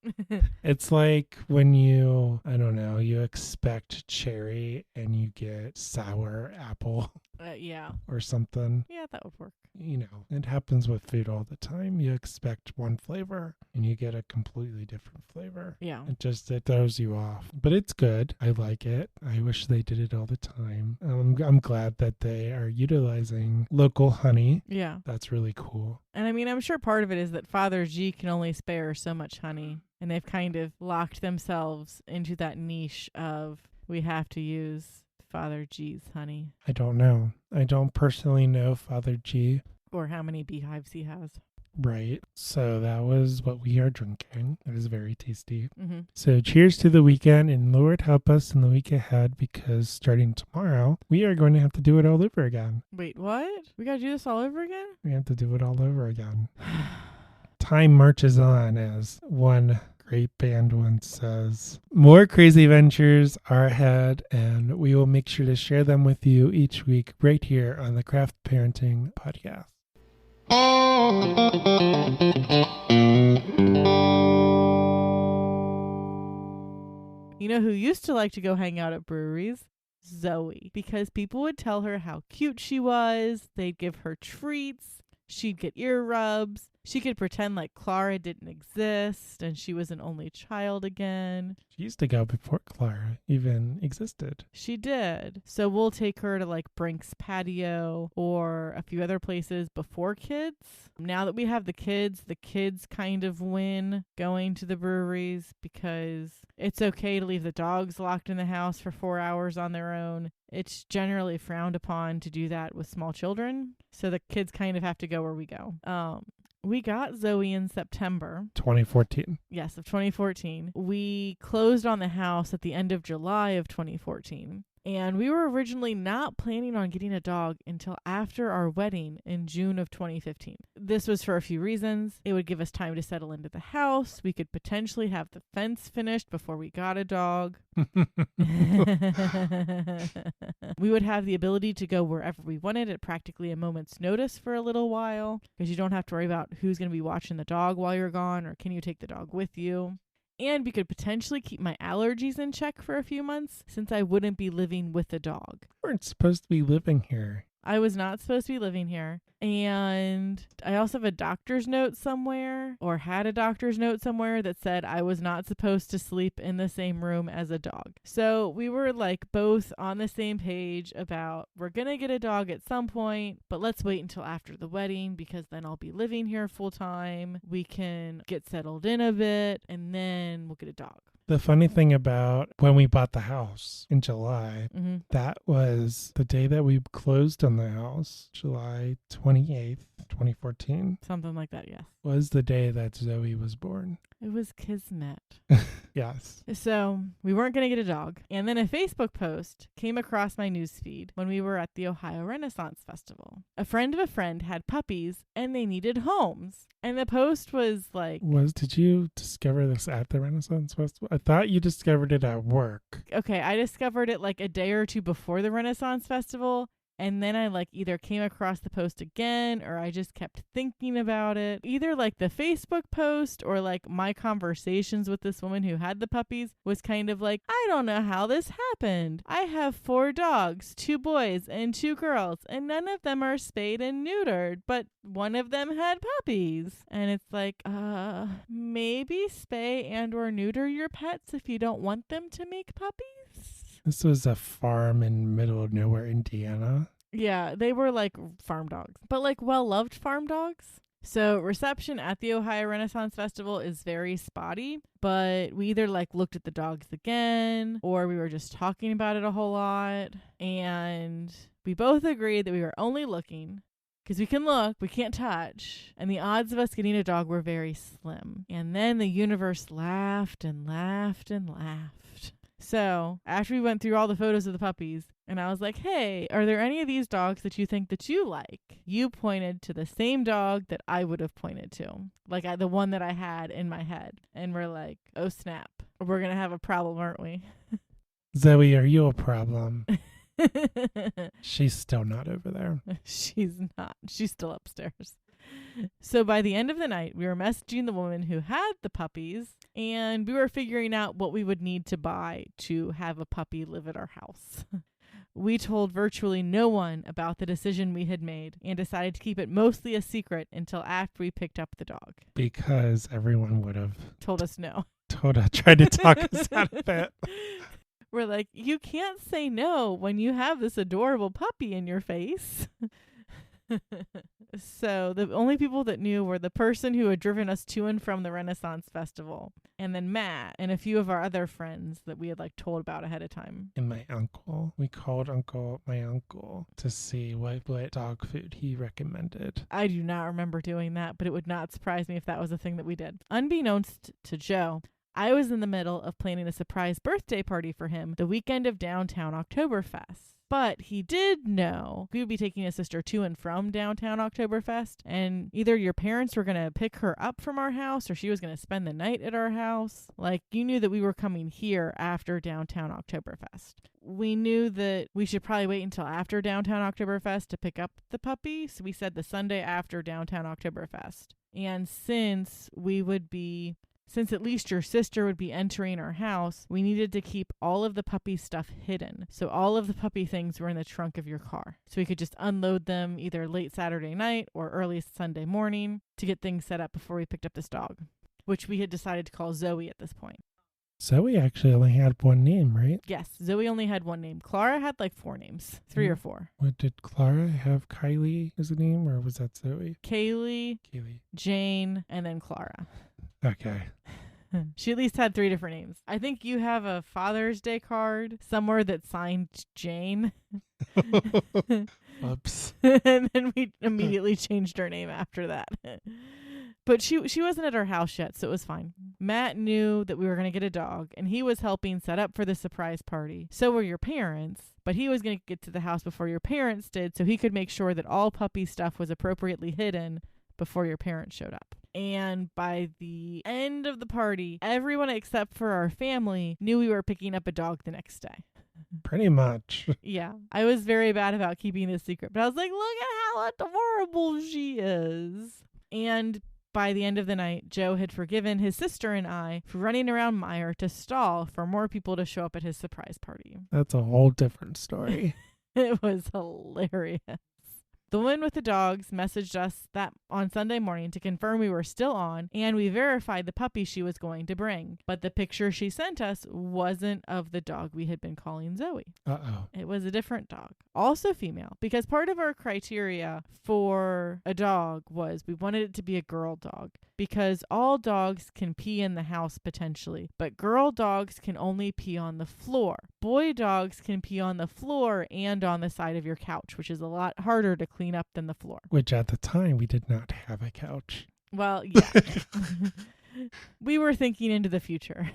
It's like when you expect cherry and you get sour apple. Yeah. Or something. Yeah, that would work. It happens with food all the time. You expect one flavor and you get a completely different flavor. Yeah. It throws you off. But it's good. I like it. I wish they did it all the time. I'm glad that they are utilizing local honey. Yeah. That's really cool. And I mean, I'm sure part of it is that Father G can only spare so much honey. And they've kind of locked themselves into that niche of we have to use Father G's honey. I don't know. I don't personally know Father G. Or how many beehives he has. Right. So that was what we are drinking. It is very tasty. Mm-hmm. So cheers to the weekend, and Lord help us in the week ahead, because starting tomorrow, we are going to have to do it all over again. Wait, what? We got to do this all over again? We have to do it all over again. Time marches on, as one great band once says. More crazy adventures are ahead, and we will make sure to share them with you each week right here on the Craft Parenting Podcast. You know who used to like to go hang out at breweries? Zoe. Because people would tell her how cute she was. They'd give her treats. She'd get ear rubs. She could pretend like Clara didn't exist and she was an only child again. She used to go before Clara even existed. She did. So we'll take her to like Brink's Patio or a few other places before kids. Now that we have the kids kind of win going to the breweries because it's okay to leave the dogs locked in the house for 4 hours on their own. It's generally frowned upon to do that with small children. So the kids kind of have to go where we go. We got Zoe in September. 2014. Yes, of 2014. We closed on the house at the end of July of 2014. And we were originally not planning on getting a dog until after our wedding in June of 2015. This was for a few reasons. It would give us time to settle into the house. We could potentially have the fence finished before we got a dog. We would have the ability to go wherever we wanted at practically a moment's notice for a little while, because you don't have to worry about who's going to be watching the dog while you're gone, or can you take the dog with you. And we could potentially keep my allergies in check for a few months, since I wouldn't be living with the dog. We weren't supposed to be living here. I was not supposed to be living here. And I also have a doctor's note somewhere, or had a doctor's note somewhere, that said I was not supposed to sleep in the same room as a dog. So we were like both on the same page about we're going to get a dog at some point, but let's wait until after the wedding, because then I'll be living here full time. We can get settled in a bit and then we'll get a dog. The funny thing about when we bought the house in July, Mm-hmm. that was the day that we closed on the house, July 28th, 2014, Something like that, yes. was the day that Zoe was born. It was Kismet. Yes. So we weren't going to get a dog. And then a Facebook post came across my newsfeed when we were at the Ohio Renaissance Festival. A friend of a friend had puppies and they needed homes. And the post was like... Did you discover this at the Renaissance Festival? I thought you discovered it at work. Okay, I discovered it like a day or two before the Renaissance Festival. And then I like either came across the post again or I just kept thinking about it. Either like the Facebook post or like my conversations with this woman who had the puppies was kind of like, I don't know how this happened. I have 4 dogs, 2 boys and 2 girls, and none of them are spayed and neutered, but one of them had puppies. And it's like, maybe spay and or neuter your pets if you don't want them to make puppies. This was a farm in middle of nowhere, Indiana. Yeah, they were like farm dogs, but like well-loved farm dogs. So reception at the Ohio Renaissance Festival is very spotty, but we either like looked at the dogs again or we were just talking about it a whole lot. And we both agreed that we were only looking because we can look, we can't touch. And the odds of us getting a dog were very slim. And then the universe laughed and laughed and laughed. So after we went through all the photos of the puppies and I was like, hey, are there any of these dogs that you think that you like? You pointed to the same dog that I would have pointed to, like the one that I had in my head. And we're like, oh, snap. We're going to have a problem, aren't we? Zoe, are you a problem? She's still not over there. She's not. She's still upstairs. So by the end of the night, we were messaging the woman who had the puppies, and we were figuring out what we would need to buy to have a puppy live at our house. We told virtually no one about the decision we had made and decided to keep it mostly a secret until after we picked up the dog. Because everyone would have Told us no. tried to talk us out of it. We're like, you can't say no when you have this adorable puppy in your face. So the only people that knew were the person who had driven us to and from the Renaissance Festival, and then Matt and a few of our other friends that we had like told about ahead of time. And my uncle. We called my uncle to see what dog food he recommended. I do not remember doing that, but it would not surprise me if that was a thing that we did. Unbeknownst to Joe, I was in the middle of planning a surprise birthday party for him the weekend of downtown Oktoberfest. But he did know we would be taking his sister to and from downtown Oktoberfest, and either your parents were going to pick her up from our house or she was going to spend the night at our house. Like, you knew that we were coming here after downtown Oktoberfest. We knew that we should probably wait until after downtown Oktoberfest to pick up the puppy, so we said the Sunday after downtown Oktoberfest. And since at least your sister would be entering our house, we needed to keep all of the puppy stuff hidden. So all of the puppy things were in the trunk of your car. So we could just unload them either late Saturday night or early Sunday morning to get things set up before we picked up this dog, which we had decided to call Zoe at this point. Zoe actually only had one name, right? Yes, Zoe only had one name. Clara had like 4 names, 3 or 4. What did Clara have? Kylie as a name, or was that Zoe? Kaylee, Jane, and then Clara. Okay. She at least had 3 different names. I think you have a Father's Day card somewhere that signed Jane. Whoops. And then we immediately changed her name after that. But she wasn't at our house yet, so it was fine. Matt knew that we were going to get a dog, and he was helping set up for the surprise party. So were your parents, but he was going to get to the house before your parents did, so he could make sure that all puppy stuff was appropriately hidden before your parents showed up. And by the end of the party, everyone except for our family knew we were picking up a dog the next day. Pretty much. Yeah. I was very bad about keeping this secret, but I was like, look at how adorable she is. And by the end of the night, Joe had forgiven his sister and I for running around Meyer to stall for more people to show up at his surprise party. That's a whole different story. It was hilarious. The woman with the dogs messaged us that on Sunday morning to confirm we were still on, and we verified the puppy she was going to bring. But the picture she sent us wasn't of the dog we had been calling Zoe. Uh-oh. It was a different dog, also female, because part of our criteria for a dog was we wanted it to be a girl dog. because all dogs can pee in the house potentially, but girl dogs can only pee on the floor. Boy dogs can pee on the floor and on the side of your couch, which is a lot harder to clean up than the floor. Which at the time we did not have a couch. Well, yeah. We were thinking into the future.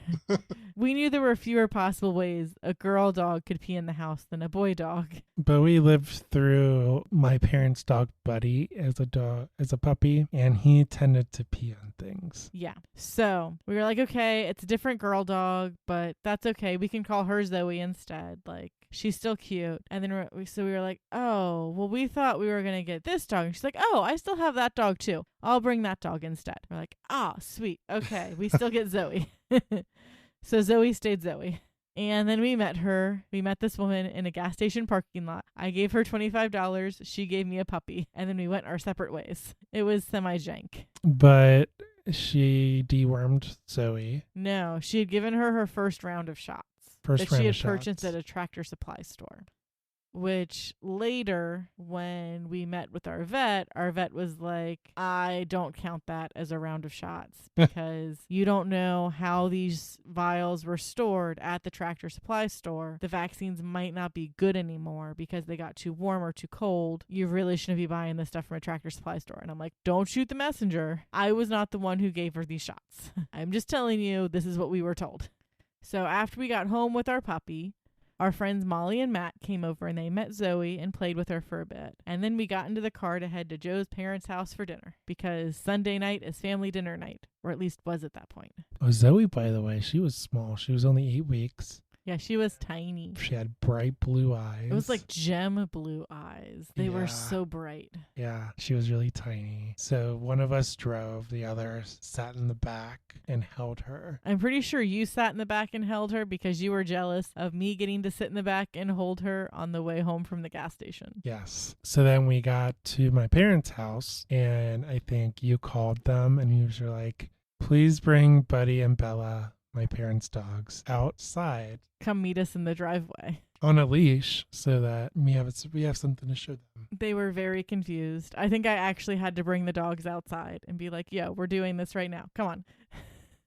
We knew there were fewer possible ways a girl dog could pee in the house than a boy dog. But we lived through my parents' dog Buddy as a puppy, and he tended to pee on things. Yeah. So we were like, okay, it's a different girl dog, but that's okay. We can call her Zoe instead. Like, she's still cute. And then we were like, oh, well, we thought we were going to get this dog. And she's like, oh, I still have that dog too. I'll bring that dog instead. We're like, ah, sweet. Okay. We still get Zoe. So Zoe stayed Zoe. And then we met her. We met this woman in a gas station parking lot. I gave her $25. She gave me a puppy. And then we went our separate ways. It was semi-jank. But she dewormed Zoe. No, she had given her first round of shots That she had purchased at a Tractor Supply store. Which later, when we met with our vet was like, I don't count that as a round of shots because you don't know how these vials were stored at the Tractor Supply store. The vaccines might not be good anymore because they got too warm or too cold. You really shouldn't be buying this stuff from a Tractor Supply store. And I'm like, don't shoot the messenger. I was not the one who gave her these shots. I'm just telling you, this is what we were told. So after we got home with our puppy, our friends Molly and Matt came over and they met Zoe and played with her for a bit. And then we got into the car to head to Joe's parents' house for dinner because Sunday night is family dinner night, or at least was at that point. Oh, Zoe, by the way, she was small. She was only 8 weeks. Yeah, she was tiny. She had bright blue eyes. It was like gem blue eyes. They were so bright. Yeah, she was really tiny. So one of us drove, the other sat in the back and held her. I'm pretty sure you sat in the back and held her because you were jealous of me getting to sit in the back and hold her on the way home from the gas station. Yes. So then we got to my parents' house, and I think you called them, and you were like, please bring Buddy and Bella, my parents' dogs, outside. Come meet us in the driveway. On a leash so that we have something to show them. They were very confused. I think I actually had to bring the dogs outside and be like, yo, we're doing this right now. Come on.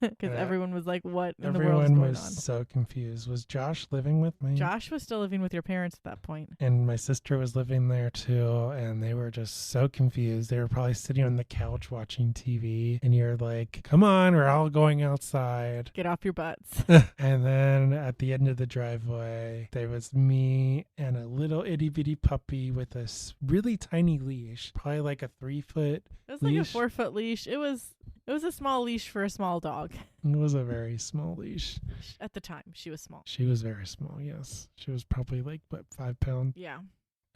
Because everyone was like, what in the world is going on? Everyone was so confused. Was Josh living with me? Josh was still living with your parents at that point. And my sister was living there too, and they were just so confused. They were probably sitting on the couch watching TV, and you're like, come on, we're all going outside. Get off your butts. And then at the end of the driveway, there was me and a little itty bitty puppy with a really tiny leash, probably like a 3-foot. It was like a 4-foot leash. It was a small leash for a small dog. It was a very small leash. At the time, she was small. She was very small, yes. She was probably like, 5 pounds? Yeah.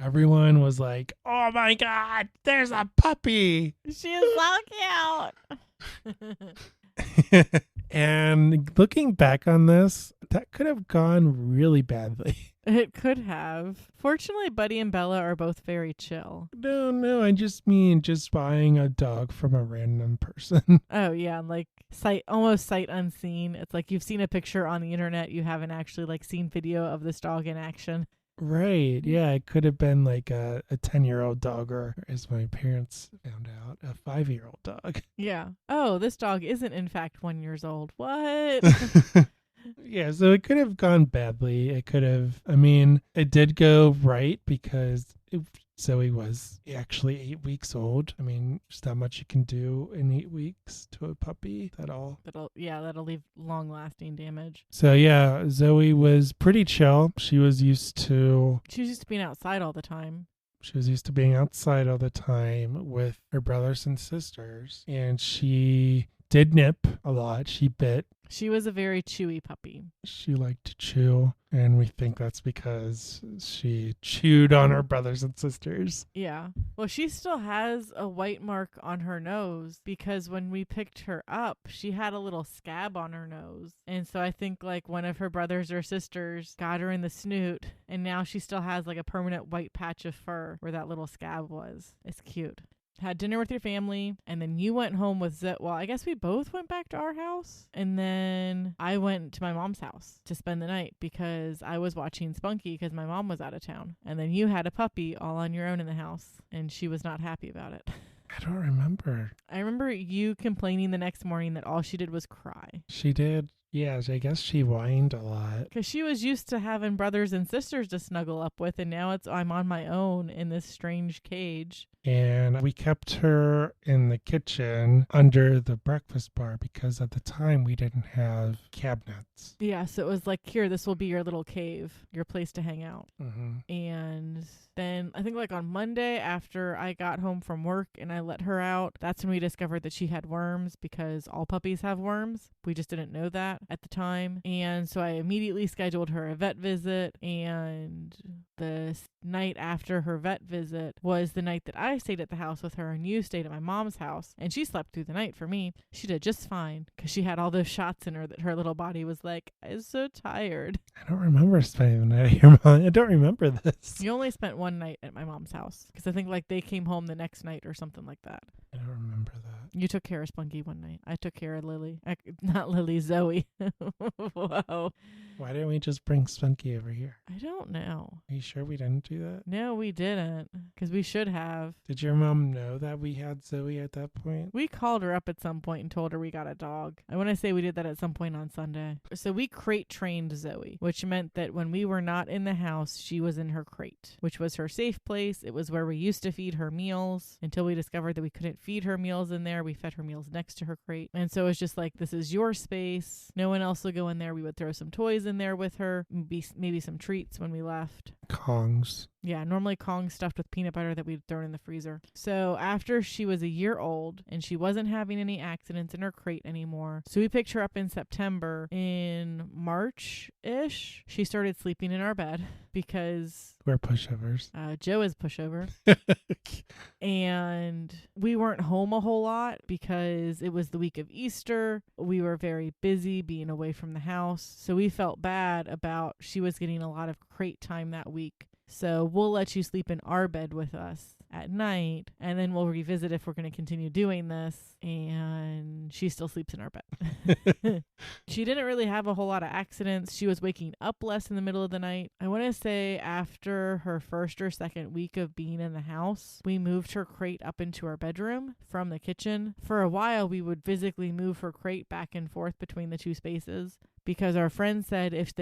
Everyone was like, oh my God, there's a puppy. She is so cute. And looking back on this, that could have gone really badly. It could have. Fortunately, Buddy and Bella are both very chill. No, I just mean just buying a dog from a random person. Oh, yeah, like almost sight unseen. It's like you've seen a picture on the internet. You haven't actually like seen video of this dog in action. Right. Yeah, it could have been like a 10-year-old dog, or as my parents found out, a 5-year-old dog. Yeah. Oh, this dog isn't in fact 1 year old. What? Yeah, so it could have gone badly. It could have, it did go right because Zoe was actually 8 weeks old. Just how much you can do in 8 weeks to a puppy. That'll leave long-lasting damage. So yeah, Zoe was pretty chill. She was used to being outside all the time. She was used to being outside all the time with her brothers and sisters, and she did nip a lot. She bit. She was a very chewy puppy. She liked to chew, and we think that's because she chewed on her brothers and sisters. Yeah. Well, she still has a white mark on her nose because when we picked her up, she had a little scab on her nose. And so I think like one of her brothers or sisters got her in the snoot, and now she still has like a permanent white patch of fur where that little scab was. It's cute. Had dinner with your family, and then you went home with Well, I guess we both went back to our house, and then I went to my mom's house to spend the night because I was watching Spunky because my mom was out of town. And then you had a puppy all on your own in the house, and she was not happy about it. I don't remember. I remember you complaining the next morning that all she did was cry. She did. Yeah, I guess she whined a lot. Because she was used to having brothers and sisters to snuggle up with, and now I'm on my own in this strange cage. And we kept her in the kitchen under the breakfast bar because at the time we didn't have cabinets. Yeah, so it was like, here, this will be your little cave, your place to hang out. Mm-hmm. And then I think like on Monday after I got home from work and I let her out, that's when we discovered that she had worms, because all puppies have worms. We just didn't know that at the time. And so I immediately scheduled her a vet visit, and the night after her vet visit was the night that I stayed at the house with her and you stayed at my mom's house, and she slept through the night for me. She did just fine because she had all those shots in her that her little body was like, I'm so tired. I don't remember spending the night at your mom. I don't remember this. You only spent one night at my mom's house because I think like they came home the next night or something like that. I don't remember that. You took care of Spunky one night. I took care of Lily. Not Lily, Zoe. Whoa. Why didn't we just bring Spunky over here? I don't know. Are you sure we didn't do that? No, we didn't, because we should have. Did your mom know that we had Zoe at that point? We called her up at some point and told her we got a dog. I want to say we did that at some point on Sunday. So we crate trained Zoe, which meant that when we were not in the house, she was in her crate, which was her safe place. It was where we used to feed her meals until we discovered that we couldn't feed her meals in there. We fed her meals next to her crate. And so it was just like, this is your space. No one else will go in there. We would throw some toys in there with her, maybe some treats when we left. Kongs. Yeah, normally Kong stuffed with peanut butter that we'd thrown in the freezer. So after she was a year old and she wasn't having any accidents in her crate anymore, so we picked her up in September. In March-ish, she started sleeping in our bed because We're pushovers. Joe is pushover. And we weren't home a whole lot because it was the week of Easter. We were very busy being away from the house. So we felt bad about she was getting a lot of crate time that week. So we'll let you sleep in our bed with us at night, and then we'll revisit if we're going to continue doing this. And she still sleeps in our bed. She didn't really have a whole lot of accidents. She was waking up less in the middle of the night. I want to say after her first or second week of being in the house, we moved her crate up into our bedroom from the kitchen. For a while, we would physically move her crate back and forth between the two spaces, because our friend said if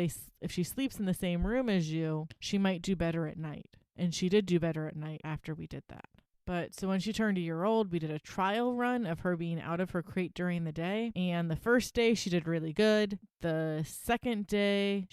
she sleeps in the same room as you, she might do better at night. And she did do better at night after we did that. But so when she turned a year old, we did a trial run of her being out of her crate during the day. And the first day she did really good. The second day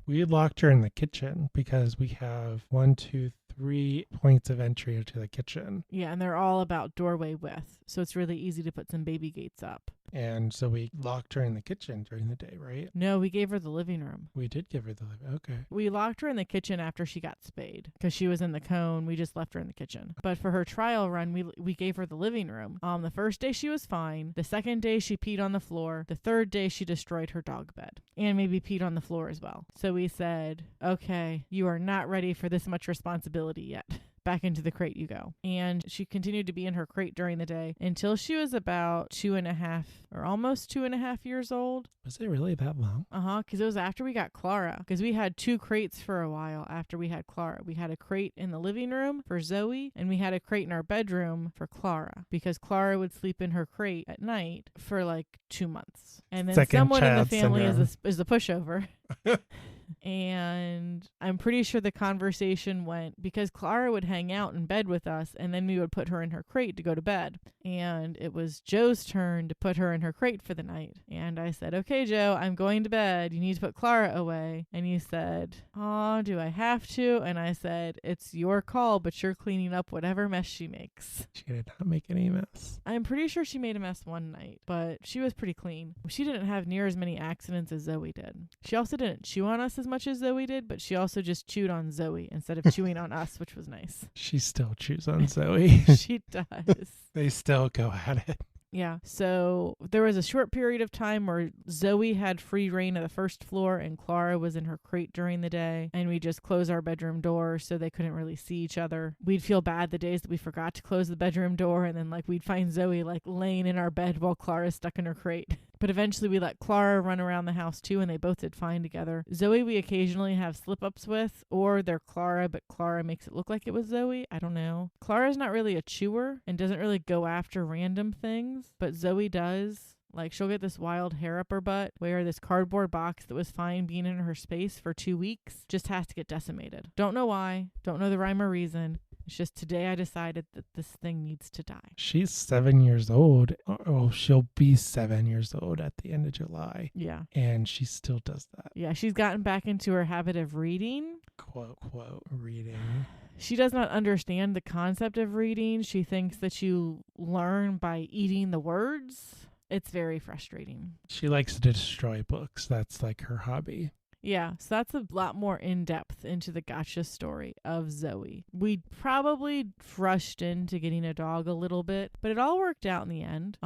We locked her in the kitchen because we have 3 points of entry into the kitchen. Yeah, and they're all about doorway width. So it's really easy to put some baby gates up. And so we locked her in the kitchen during the day, right? No, we gave her the living room. We did give her the okay. We locked her in the kitchen after she got spayed because she was in the cone. We just left her in the kitchen. But for her trial run, we gave her the living room. The first day she was fine. The second day she peed on the floor. The third day she destroyed her dog bed and maybe peed on the floor as well. So we said, okay, you are not ready for this much responsibility yet. Back into the crate you go. And she continued to be in her crate during the day until she was about 2.5 or almost 2.5 years old. Was it really that long? Because it was after we got Clara. Because we had 2 crates for a while after we had Clara. We had a crate in the living room for Zoe, and we had a crate in our bedroom for Clara, because Clara would sleep in her crate at night for like 2 months. And then someone in the family is a pushover. And I'm pretty sure the conversation went because Clara would hang out in bed with us, and then we would put her in her crate to go to bed. And it was Joe's turn to put her in her crate for the night. And I said, okay, Joe, I'm going to bed. You need to put Clara away. And you said, oh, do I have to? And I said, it's your call, but you're cleaning up whatever mess she makes. She did not make any mess. I'm pretty sure she made a mess one night, but she was pretty clean. She didn't have near as many accidents as Zoe did. She also didn't chew on us as much as Zoe did, but she also just chewed on Zoe instead of chewing on us, which was nice. She still chews on Zoe. She does. They still go at it. Yeah. So there was a short period of time where Zoe had free reign of the first floor and Clara was in her crate during the day, and we just closed our bedroom door so they couldn't really see each other. We'd feel bad the days that we forgot to close the bedroom door, and then like we'd find Zoe like laying in our bed while Clara's stuck in her crate. But eventually we let Clara run around the house too, and they both did fine together. Zoe we occasionally have slip-ups with, or they're Clara, but Clara makes it look like it was Zoe. I don't know. Clara's not really a chewer and doesn't really go after random things, but Zoe does. Like, she'll get this wild hair up her butt where this cardboard box that was fine being in her space for 2 weeks just has to get decimated. Don't know why. Don't know the rhyme or reason. It's just today I decided that this thing needs to die. She's 7 years old. Oh, she'll be 7 years old at the end of July. Yeah. And she still does that. Yeah, she's gotten back into her habit of reading. Quote, reading. She does not understand the concept of reading. She thinks that you learn by eating the words. It's very frustrating. She likes to destroy books. That's like her hobby. Yeah, so that's a lot more in-depth into the gotcha story of Zoe. We probably rushed into getting a dog a little bit, but it all worked out in the end.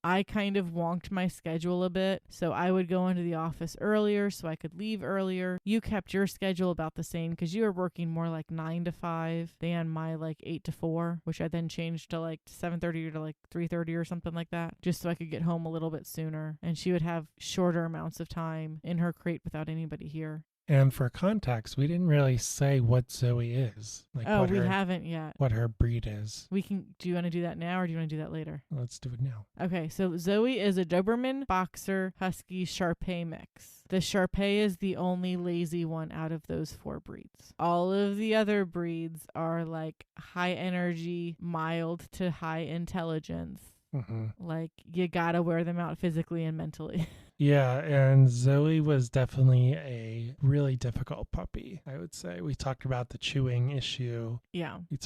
I kind of wonked my schedule a bit, so I would go into the office earlier so I could leave earlier. You kept your schedule about the same because you were working more like 9 to 5 than my like 8 to 4, which I then changed to like 7:30 to like 3:30 or something like that, just so I could get home a little bit sooner. And she would have shorter amounts of time in her crate without anybody here. And for context, we didn't really say what Zoe is. Like we haven't yet. What her breed is. Do you want to do that now or do you want to do that later? Let's do it now. Okay, so Zoe is a Doberman Boxer Husky Shar-Pei mix. The Shar-Pei is the only lazy one out of those 4 breeds. All of the other breeds are like high energy, mild to high intelligence. Mm-hmm. Like, you gotta wear them out physically and mentally. Yeah, and Zoe was definitely a really difficult puppy, I would say. We talked about the chewing issue. Yeah. We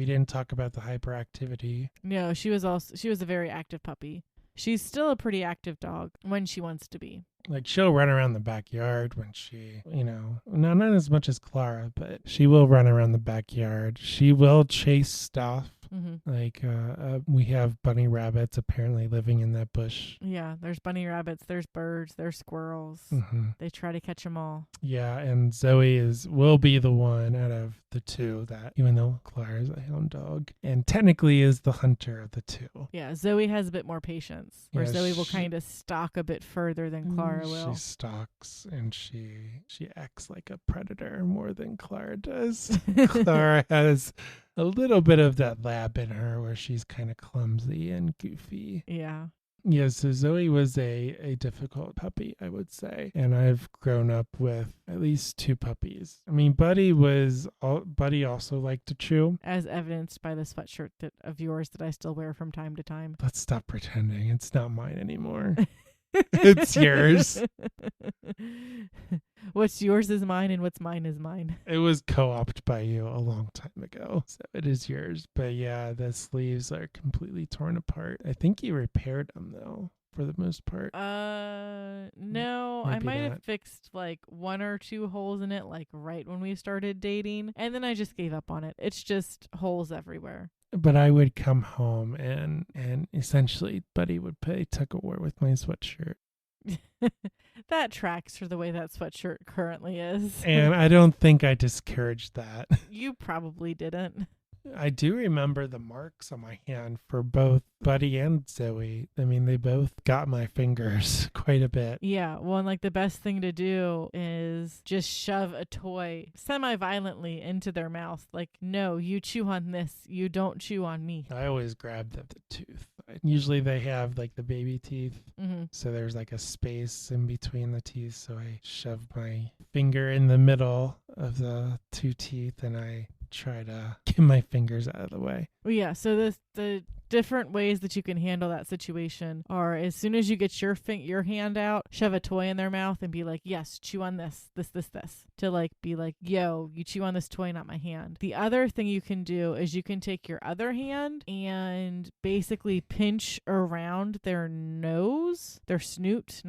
didn't talk about the hyperactivity. No, she was a very active puppy. She's still a pretty active dog when she wants to be. Like, she'll run around the backyard when she, not as much as Clara, but she will run around the backyard. She will chase stuff. Mm-hmm. Like, we have bunny rabbits apparently living in that bush. Yeah, there's bunny rabbits, there's birds, there's squirrels. Mm-hmm. They try to catch them all. Yeah, and Zoe will be the one out of the 2 that, even though Clara is a hound dog, and technically is the hunter of the 2. Yeah, Zoe has a bit more patience, where Zoe will kind of stalk a bit further than Clara will. She stalks and she acts like a predator more than Clara does. Clara has a little bit of that lab in her where she's kind of clumsy and goofy. Yeah. Yeah, so Zoe was a difficult puppy, I would say. And I've grown up with at least 2 puppies. I mean, Buddy also liked to chew. As evidenced by the sweatshirt of yours that I still wear from time to time. Let's stop pretending. It's not mine anymore. It's yours. What's yours is mine and what's mine is mine. It was co-opted by you a long time ago, so it is yours. But yeah, the sleeves are completely torn apart. I think you repaired them though, for the most part. No, Maybe I might not. have fixed like 1 or 2 holes in it, like right when we started dating, and then I just gave up on it. It's just holes everywhere. But I would come home and essentially Buddy would play tug-of-war with my sweatshirt. That tracks for the way that sweatshirt currently is. And I don't think I discouraged that. You probably didn't. I do remember the marks on my hand for both Buddy and Zoe. I mean, they both got my fingers quite a bit. Yeah, well, and like the best thing to do is just shove a toy semi-violently into their mouth. Like, no, you chew on this. You don't chew on me. I always grabbed the tooth. Usually they have like the baby teeth. Mm-hmm. So there's like a space in between the teeth. So I shove my finger in the middle of the 2 teeth and I try to get my fingers out of the way. Well, yeah, so the different ways that you can handle that situation are as soon as you get your hand out, shove a toy in their mouth and be like, yes, chew on this, to like be like, yo, you chew on this toy, not my hand. The other thing you can do is you can take your other hand and basically pinch around their snoot,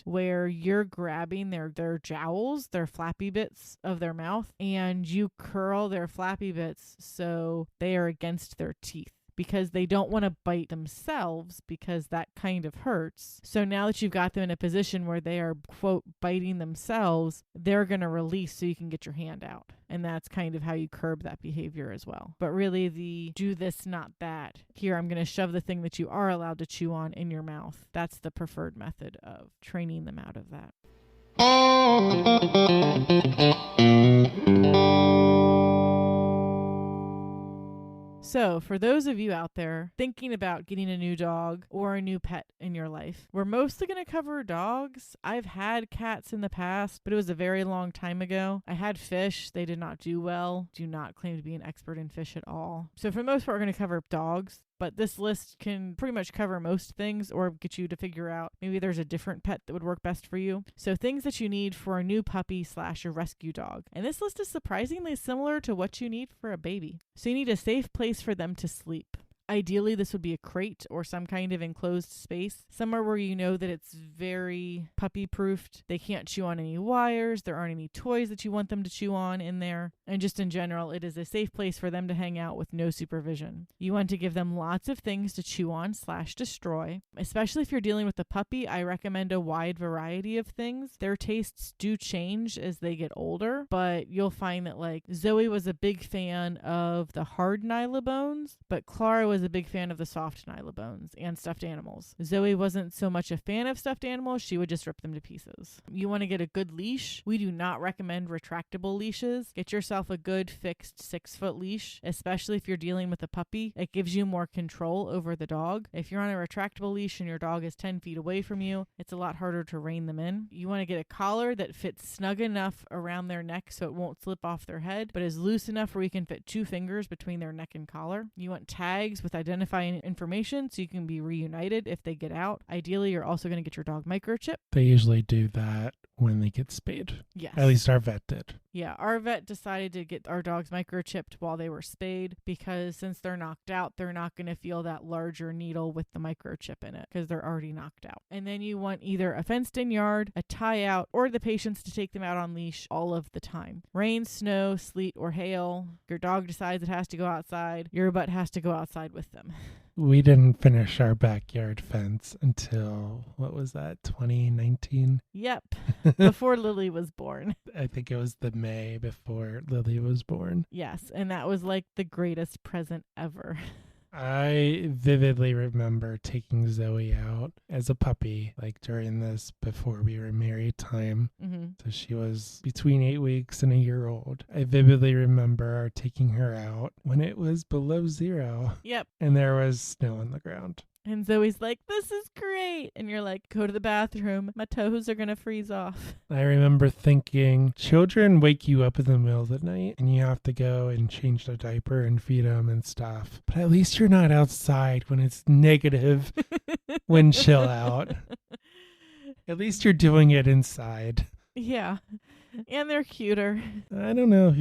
where you're grabbing their jowls, their flappy bits of their mouth, and you curl their flappy bits so they are against their teeth. because they don't want to bite themselves because that kind of hurts. So now that you've got them in a position where they are, quote, biting themselves, they're going to release so you can get your hand out. And that's kind of how you curb that behavior as well. But really the do this, not that. Here, I'm going to shove the thing that you are allowed to chew on in your mouth. That's the preferred method of training them out of that. So for those of you out there thinking about getting a new dog or a new pet in your life, we're mostly going to cover dogs. I've had cats in the past, but it was a very long time ago. I had fish. They did not do well. Do not claim to be an expert in fish at all. So for the most part, we're going to cover dogs. But this list can pretty much cover most things or get you to figure out maybe there's a different pet that would work best for you. So things that you need for a new puppy / a rescue dog. And this list is surprisingly similar to what you need for a baby. So you need a safe place for them to sleep. Ideally, this would be a crate or some kind of enclosed space, somewhere where you know that it's very puppy-proofed. They can't chew on any wires. There aren't any toys that you want them to chew on in there. And just in general, it is a safe place for them to hang out with no supervision. You want to give them lots of things to chew on / destroy. Especially if you're dealing with a puppy, I recommend a wide variety of things. Their tastes do change as they get older, but you'll find that like Zoe was a big fan of the hard nylobones, but Clara was a big fan of the soft nylobones and stuffed animals. Zoe wasn't so much a fan of stuffed animals. She would just rip them to pieces. You want to get a good leash. We do not recommend retractable leashes. Get yourself a good fixed 6-foot leash, especially if you're dealing with a puppy. It gives you more control over the dog. If you're on a retractable leash and your dog is 10 feet away from you, it's a lot harder to rein them in. You want to get a collar that fits snug enough around their neck so it won't slip off their head, but is loose enough where you can fit 2 fingers between their neck and collar. You want tags with identifying information so you can be reunited if they get out. Ideally, you're also going to get your dog microchip. They usually do that when they get spayed. Yes. At least our vet did. Yeah, our vet decided to get our dogs microchipped while they were spayed because since they're knocked out, they're not going to feel that larger needle with the microchip in it because they're already knocked out. And then you want either a fenced-in yard, a tie-out, or the patience to take them out on leash all of the time. Rain, snow, sleet, or hail. Your dog decides it has to go outside. Your butt has to go outside with them. We didn't finish our backyard fence until, what was that, 2019? Yep, before Lily was born. I think it was the May before Lily was born. Yes, and that was like the greatest present ever. I vividly remember taking Zoe out as a puppy, like during this before we were married time. Mm-hmm. So she was between 8 weeks and a year old. I vividly remember taking her out when it was below 0. Yep. And there was snow on the ground. And Zoe's like, this is great. And you're like, go to the bathroom. My toes are going to freeze off. I remember thinking, children wake you up in the middle of the night and you have to go and change the diaper and feed them and stuff. But at least you're not outside when it's negative wind chill out. At least you're doing it inside. Yeah. And they're cuter. I don't know.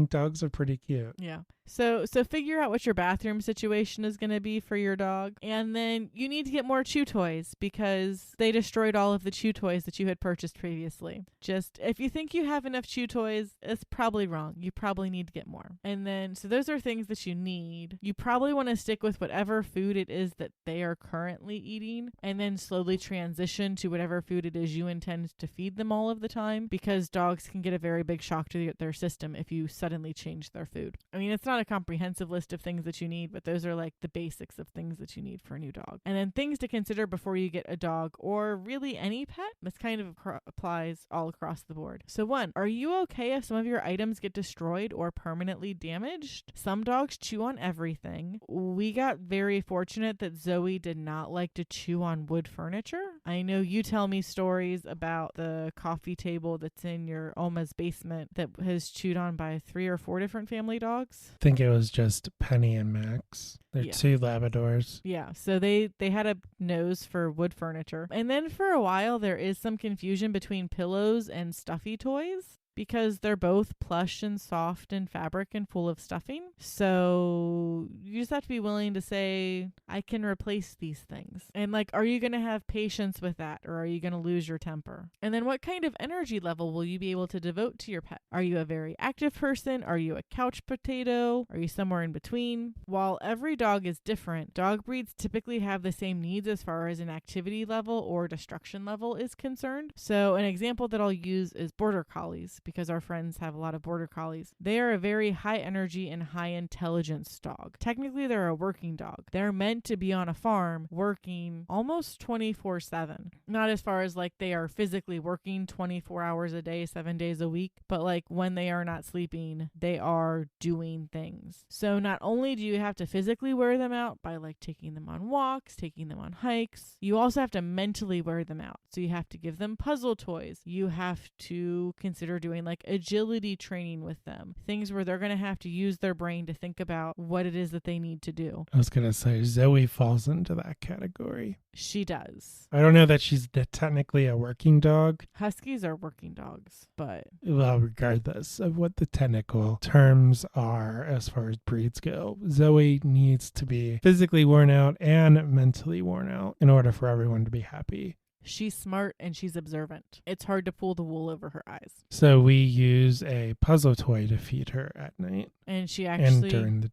Dogs are pretty cute. Yeah. So figure out what your bathroom situation is going to be for your dog. And then you need to get more chew toys because they destroyed all of the chew toys that you had purchased previously. Just if you think you have enough chew toys, it's probably wrong. You probably need to get more. And then, so those are things that you need. You probably want to stick with whatever food it is that they are currently eating and then slowly transition to whatever food it is you intend to feed them all of the time because dogs can get a very big shock to their system if you suddenly change their food. I mean, it's not a comprehensive list of things that you need, but those are like the basics of things that you need for a new dog. And then things to consider before you get a dog or really any pet. This kind of applies all across the board. So 1, are you okay if some of your items get destroyed or permanently damaged? Some dogs chew on everything. We got very fortunate that Zoe did not like to chew on wood furniture. I know you tell me stories about the coffee table that's in your Oma's basement that has chewed on by 3 or 4 different family dogs. I think it was just Penny and Max. They're 2 Labradors. Yeah, so they had a nose for wood furniture. And then for a while, there is some confusion between pillows and stuffy toys. because they're both plush and soft and fabric and full of stuffing. So you just have to be willing to say, I can replace these things. And like, are you going to have patience with that, or are you going to lose your temper? And then what kind of energy level will you be able to devote to your pet? Are you a very active person? Are you a couch potato? Are you somewhere in between? While every dog is different, dog breeds typically have the same needs as far as an activity level or destruction level is concerned. So an example that I'll use is border collies, because our friends have a lot of border collies. They are a very high energy and high intelligence dog. Technically, they're a working dog. They're meant to be on a farm working almost 24/7. Not as far as like they are physically working 24 hours a day, 7 days a week, but like when they are not sleeping, they are doing things. So not only do you have to physically wear them out by like taking them on walks, taking them on hikes, you also have to mentally wear them out. So you have to give them puzzle toys. You have to consider doing like agility training with them. Things where they're going to have to use their brain to think about what it is that they need to do. I was going to say Zoe falls into that category. She does. I don't know that she's technically a working dog. Huskies are working dogs, but... Well, regardless of what the technical terms are as far as breeds go, Zoe needs to be physically worn out and mentally worn out in order for everyone to be happy. She's smart and she's observant. It's hard to pull the wool over her eyes. So we use a puzzle toy to feed her at night. And she actually... And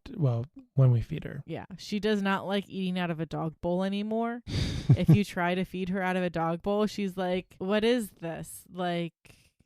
when we feed her. Yeah. She does not like eating out of a dog bowl anymore. If you try to feed her out of a dog bowl, she's like, what is this? Like,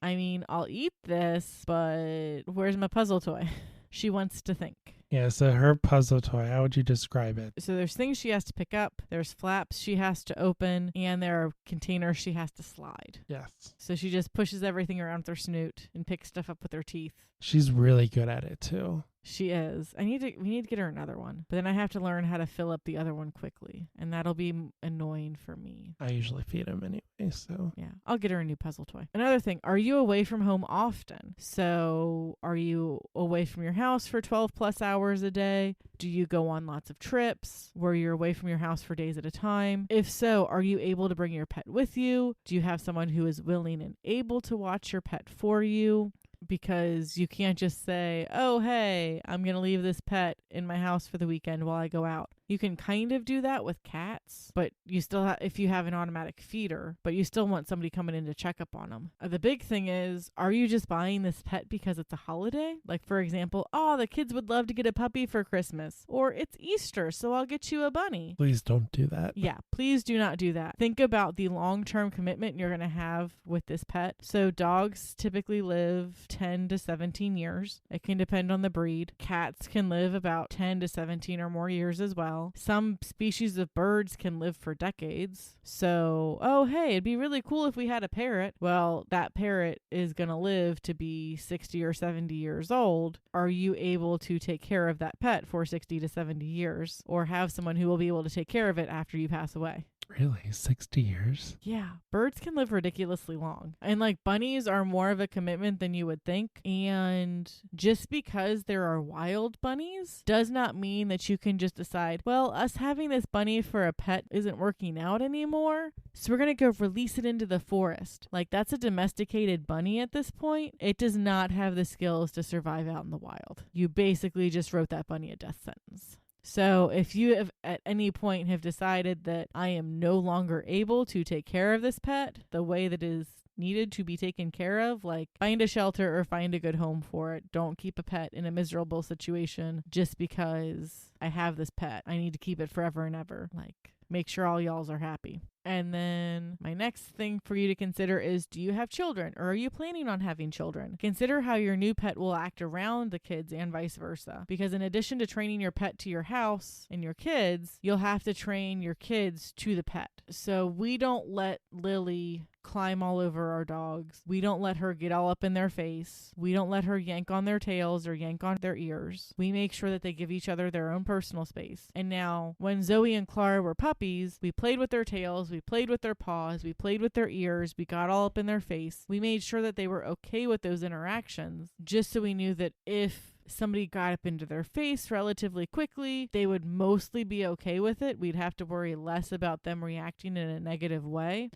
I mean, I'll eat this, but where's my puzzle toy? She wants to think. Yeah, so her puzzle toy, how would you describe it? So there's things she has to pick up, there's flaps she has to open, and there are containers she has to slide. Yes. So she just pushes everything around with her snoot and picks stuff up with her teeth. She's really good at it too. She is. We need to get her another one. But then I have to learn how to fill up the other one quickly. And that'll be annoying for me. I usually feed him anyway, so. Yeah, I'll get her a new puzzle toy. Another thing, are you away from home often? So are you away from your house for 12 plus hours a day? Do you go on lots of trips where you're away from your house for days at a time? If so, are you able to bring your pet with you? Do you have someone who is willing and able to watch your pet for you? Because you can't just say, oh, hey, I'm going to leave this pet in my house for the weekend while I go out. You can kind of do that with cats, but you still have, if you have an automatic feeder, but you still want somebody coming in to check up on them. The big thing is, are you just buying this pet because it's a holiday? Like, for example, oh, the kids would love to get a puppy for Christmas, or it's Easter, so I'll get you a bunny. Please don't do that. Yeah, please do not do that. Think about the long-term commitment you're going to have with this pet. So dogs typically live 10 to 17 years. It can depend on the breed. Cats can live about 10 to 17 or more years as well. Some species of birds can live for decades. So, oh, hey, it'd be really cool if we had a parrot. Well, that parrot is going to live to be 60 or 70 years old. Are you able to take care of that pet for 60 to 70 years, or have someone who will be able to take care of it after you pass away? Really? 60 years? Yeah. Birds can live ridiculously long. And like bunnies are more of a commitment than you would think. And just because there are wild bunnies does not mean that you can just decide, well, us having this bunny for a pet isn't working out anymore, so we're going to go release it into the forest. Like, that's a domesticated bunny at this point. It does not have the skills to survive out in the wild. You basically just wrote that bunny a death sentence. So if you have at any point have decided that I am no longer able to take care of this pet the way that is needed to be taken care of, like find a shelter or find a good home for it. Don't keep a pet in a miserable situation just because I have this pet. I need to keep it forever and ever. Like, make sure all y'alls are happy. And then my next thing for you to consider is, do you have children, or are you planning on having children? Consider how your new pet will act around the kids and vice versa. Because in addition to training your pet to your house and your kids, you'll have to train your kids to the pet. So we don't let Lily climb all over our dogs. We don't let her get all up in their face. We don't let her yank on their tails or yank on their ears. We make sure that they give each other their own personal space. And now, when Zoe and Clara were puppies, we played with their tails, we played with their paws, we played with their ears, we got all up in their face. We made sure that they were okay with those interactions, just so we knew that if somebody got up into their face relatively quickly, they would mostly be okay with it. We'd have to worry less about them reacting in a negative way.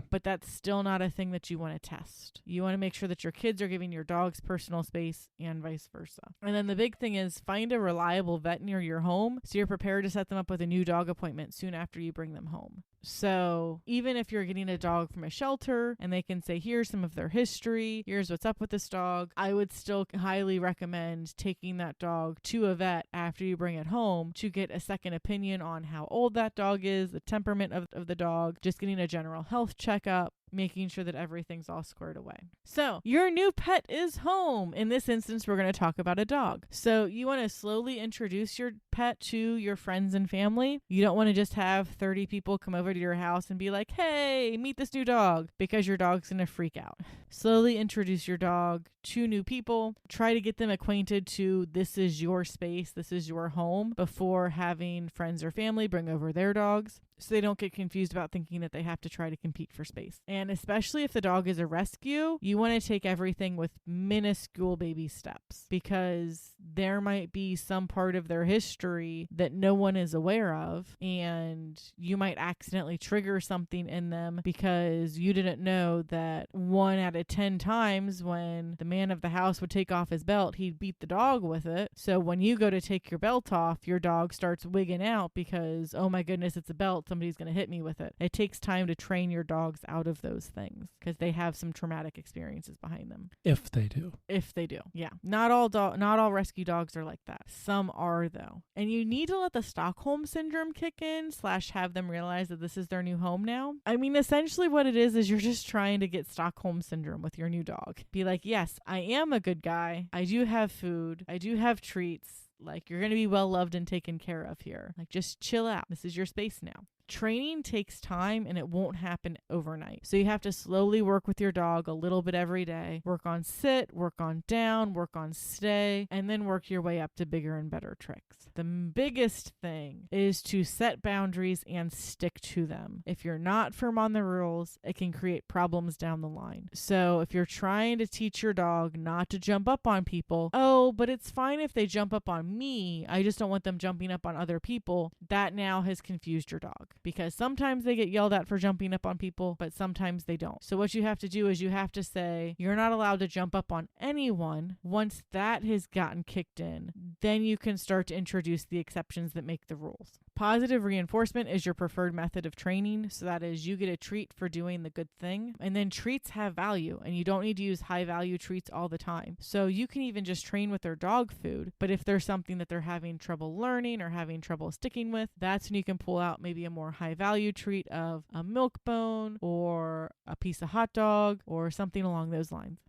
But that's still not a thing that you want to test. You want to make sure that your kids are giving your dogs personal space and vice versa. And then the big thing is find a reliable vet near your home so you're prepared to set them up with a new dog appointment soon after you bring them home. So even if you're getting a dog from a shelter and they can say, here's some of their history, here's what's up with this dog, I would still highly recommend taking that dog to a vet after you bring it home to get a second opinion on how old that dog is, the temperament of the dog, just getting a general health checkup, making sure that everything's all squared away. So your new pet is home. In this instance, we're going to talk about a dog. So you want to slowly introduce your pet to your friends and family. You don't want to just have 30 people come over to your house and be like, hey, meet this new dog, because your dog's going to freak out. Slowly introduce your dog to new people. Try to get them acquainted to this is your space, this is your home, before having friends or family bring over their dogs, so they don't get confused about thinking that they have to try to compete for space. And especially if the dog is a rescue, you want to take everything with minuscule baby steps, because there might be some part of their history that no one is aware of, and you might accidentally trigger something in them because you didn't know that 1 out of 10 times when the man of the house would take off his belt, he'd beat the dog with it. So when you go to take your belt off, your dog starts wigging out because, oh my goodness, it's a belt, somebody's going to hit me with it. It takes time to train your dogs out of those things because they have some traumatic experiences behind them. If they do. Yeah. Not all rescue dogs are like that. Some are, though. And you need to let the Stockholm syndrome kick in / have them realize that this is their new home now. I mean, essentially what it is you're just trying to get Stockholm syndrome with your new dog. Be like, yes, I am a good guy. I do have food. I do have treats. Like, you're going to be well loved and taken care of here. Like, just chill out. This is your space now. Training takes time and it won't happen overnight. So you have to slowly work with your dog a little bit every day. Work on sit, work on down, work on stay, and then work your way up to bigger and better tricks. The biggest thing is to set boundaries and stick to them. If you're not firm on the rules, it can create problems down the line. So if you're trying to teach your dog not to jump up on people, oh, but it's fine if they jump up on me, I just don't want them jumping up on other people, that now has confused your dog. Because sometimes they get yelled at for jumping up on people, but sometimes they don't. So what you have to do is you have to say, you're not allowed to jump up on anyone. Once that has gotten kicked in, then you can start to introduce the exceptions that make the rules. Positive reinforcement is your preferred method of training. So that is, you get a treat for doing the good thing. And then treats have value, and you don't need to use high value treats all the time. So you can even just train with their dog food. But if there's something that they're having trouble learning or having trouble sticking with, that's when you can pull out maybe a more high value treat of a milk bone or a piece of hot dog or something along those lines.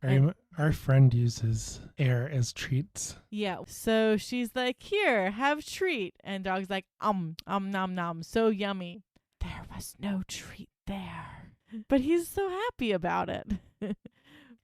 Our friend uses air as treats. Yeah. So she's like, here, have treat. And dog's like, nom, nom, so yummy. There was no treat there. But he's so happy about it.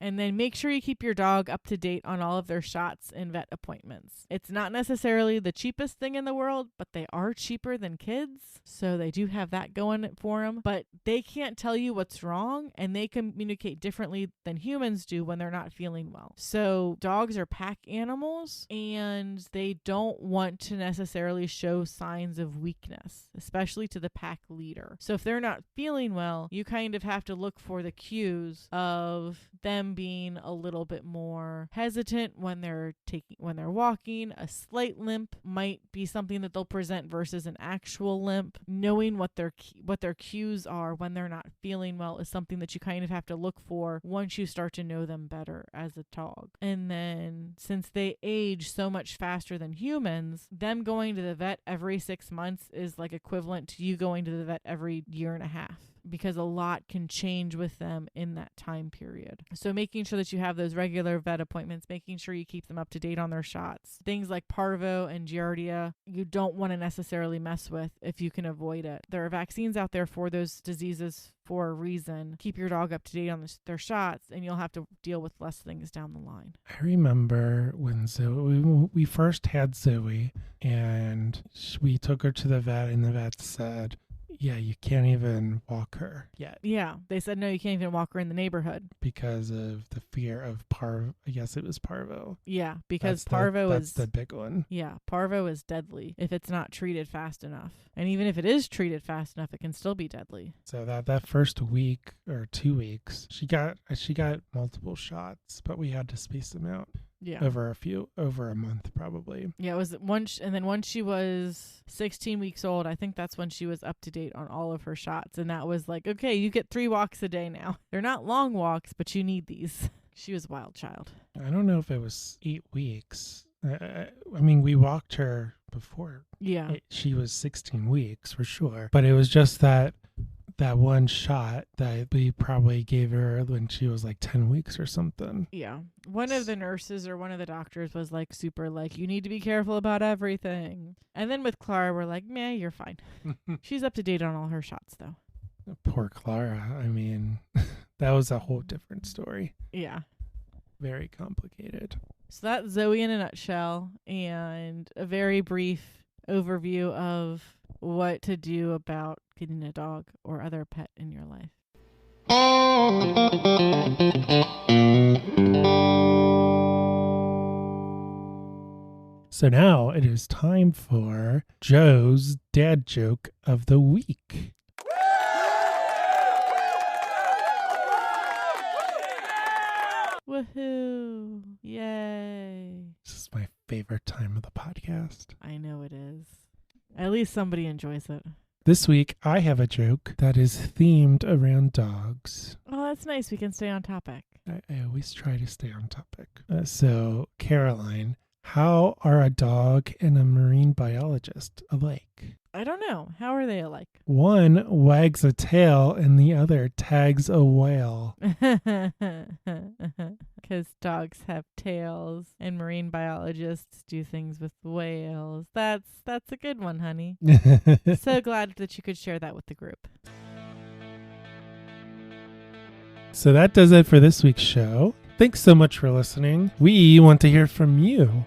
And then make sure you keep your dog up to date on all of their shots and vet appointments. It's not necessarily the cheapest thing in the world, but they are cheaper than kids. So they do have that going for them. But they can't tell you what's wrong, and they communicate differently than humans do when they're not feeling well. So dogs are pack animals, and they don't want to necessarily show signs of weakness, especially to the pack leader. So if they're not feeling well, you kind of have to look for the cues of them being a little bit more hesitant when they're walking. A slight limp might be something that they'll present versus an actual limp. Knowing what their cues are when they're not feeling well is something that you kind of have to look for once you start to know them better as a dog. And then since they age so much faster than humans, them going to the vet every 6 months is like equivalent to you going to the vet every year and a half, because a lot can change with them in that time period. So making sure that you have those regular vet appointments, making sure you keep them up to date on their shots. Things like parvo and giardia, you don't want to necessarily mess with if you can avoid it. There are vaccines out there for those diseases for a reason. Keep your dog up to date on their shots, and you'll have to deal with less things down the line. I remember when we first had Zoe, and we took her to the vet, and the vet said, Yeah, you can't even walk her yet Yeah, they said no, you can't even walk her in the neighborhood. because of the fear of I guess it was parvo. Yeah, because That's the big one. Yeah, parvo is deadly if it's not treated fast enough. And even if it is treated fast enough, it can still be deadly. So that first week or 2 weeks, she got multiple shots, but we had to space them out. Yeah. Over a month probably. Yeah, it was once she was 16 weeks old, I think that's when she was up to date on all of her shots. And that was like, okay, you get 3 walks a day now. They're not long walks, but you need these. She was a wild child. I don't know if it was 8 weeks. I mean, we walked her before. Yeah. She was 16 weeks for sure. But it was just that one shot that we probably gave her when she was like 10 weeks or something. Yeah. One of the nurses or one of the doctors was like super like, you need to be careful about everything. And then with Clara, we're like, meh, you're fine. She's up to date on all her shots though. Poor Clara. I mean, that was a whole different story. Yeah. Very complicated. So that's Zoe in a nutshell and a very brief overview of what to do about getting a dog or other pet in your life. So now it is time for Joe's dad joke of the week. Woohoo! Yay! This is my favorite time of the podcast. I know it is. At least somebody enjoys it. This week, I have a joke that is themed around dogs. Oh, that's nice. We can stay on topic. I always try to stay on topic. So, Caroline, how are a dog and a marine biologist alike? I don't know. How are they alike? One wags a tail and the other tags a whale. Because dogs have tails and marine biologists do things with whales. That's a good one, honey. So glad that you could share that with the group. So that does it for this week's show. Thanks so much for listening. We want to hear from you.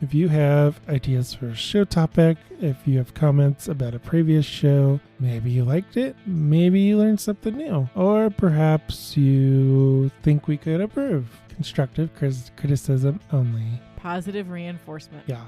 If you have ideas for a show topic, if you have comments about a previous show, maybe you liked it, maybe you learned something new, or perhaps you think we could improve. Constructive criticism only. Positive reinforcement. Yeah.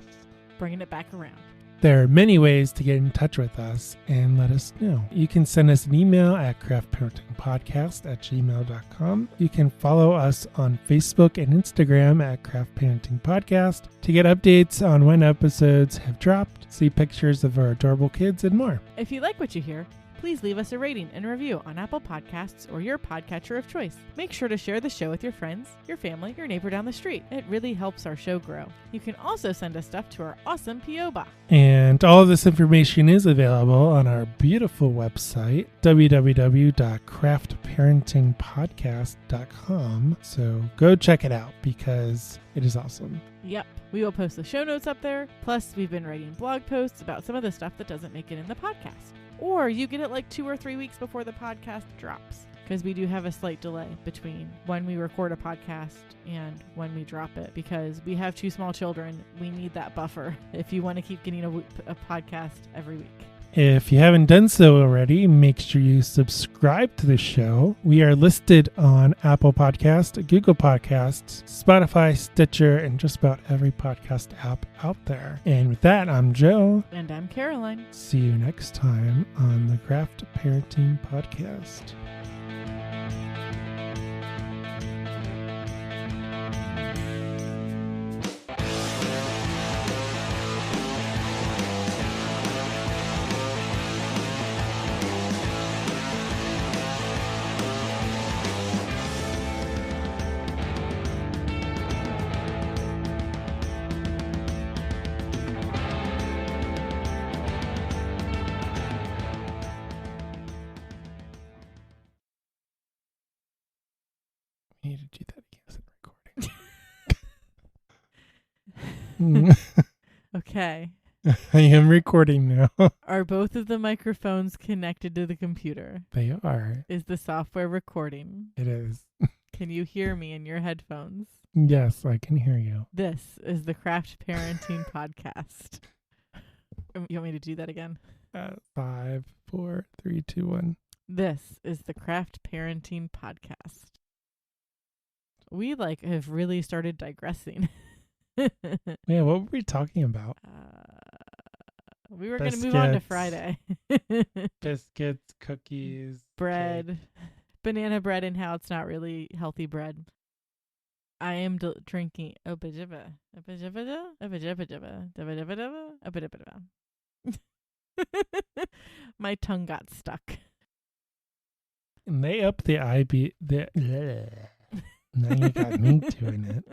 Bringing it back around. There are many ways to get in touch with us and let us know. You can send us an email at craftparentingpodcast@gmail.com. You can follow us on Facebook and Instagram at Craft Parenting Podcast to get updates on when episodes have dropped, see pictures of our adorable kids, and more. If you like what you hear, please leave us a rating and review on Apple Podcasts or your podcatcher of choice. Make sure to share the show with your friends, your family, your neighbor down the street. It really helps our show grow. You can also send us stuff to our awesome P.O. box. And all of this information is available on our beautiful website, www.craftparentingpodcast.com. So go check it out because it is awesome. Yep. We will post the show notes up there. Plus, we've been writing blog posts about some of the stuff that doesn't make it in the podcast. Or you get it like 2 or 3 weeks before the podcast drops. Because we do have a slight delay between when we record a podcast and when we drop it. Because we have 2 small children. We need that buffer if you want to keep getting a podcast every week. If you haven't done so already, make sure you subscribe to the show. We are listed on Apple Podcasts, Google Podcasts, Spotify, Stitcher, and just about every podcast app out there. And with that, I'm Joe. And I'm Caroline. See you next time on the Craft Parenting Podcast. I need to do that again as I'm recording. Okay. I am recording now. Are both of the microphones connected to the computer? They are. Is the software recording? It is. Can you hear me in your headphones? Yes, I can hear you. This is the Craft Parenting Podcast. You want me to do that again? 5, 4, 3, 2, 1. This is the Craft Parenting Podcast. We have really started digressing. Yeah, what were we talking about? We were going to move on to Biscuits. Friday. Biscuits, cookies, Bread, cake. banana bread, and how it's not really healthy bread. I am drinking my tongue got stuck. And they up the IB. Now you got me doing it.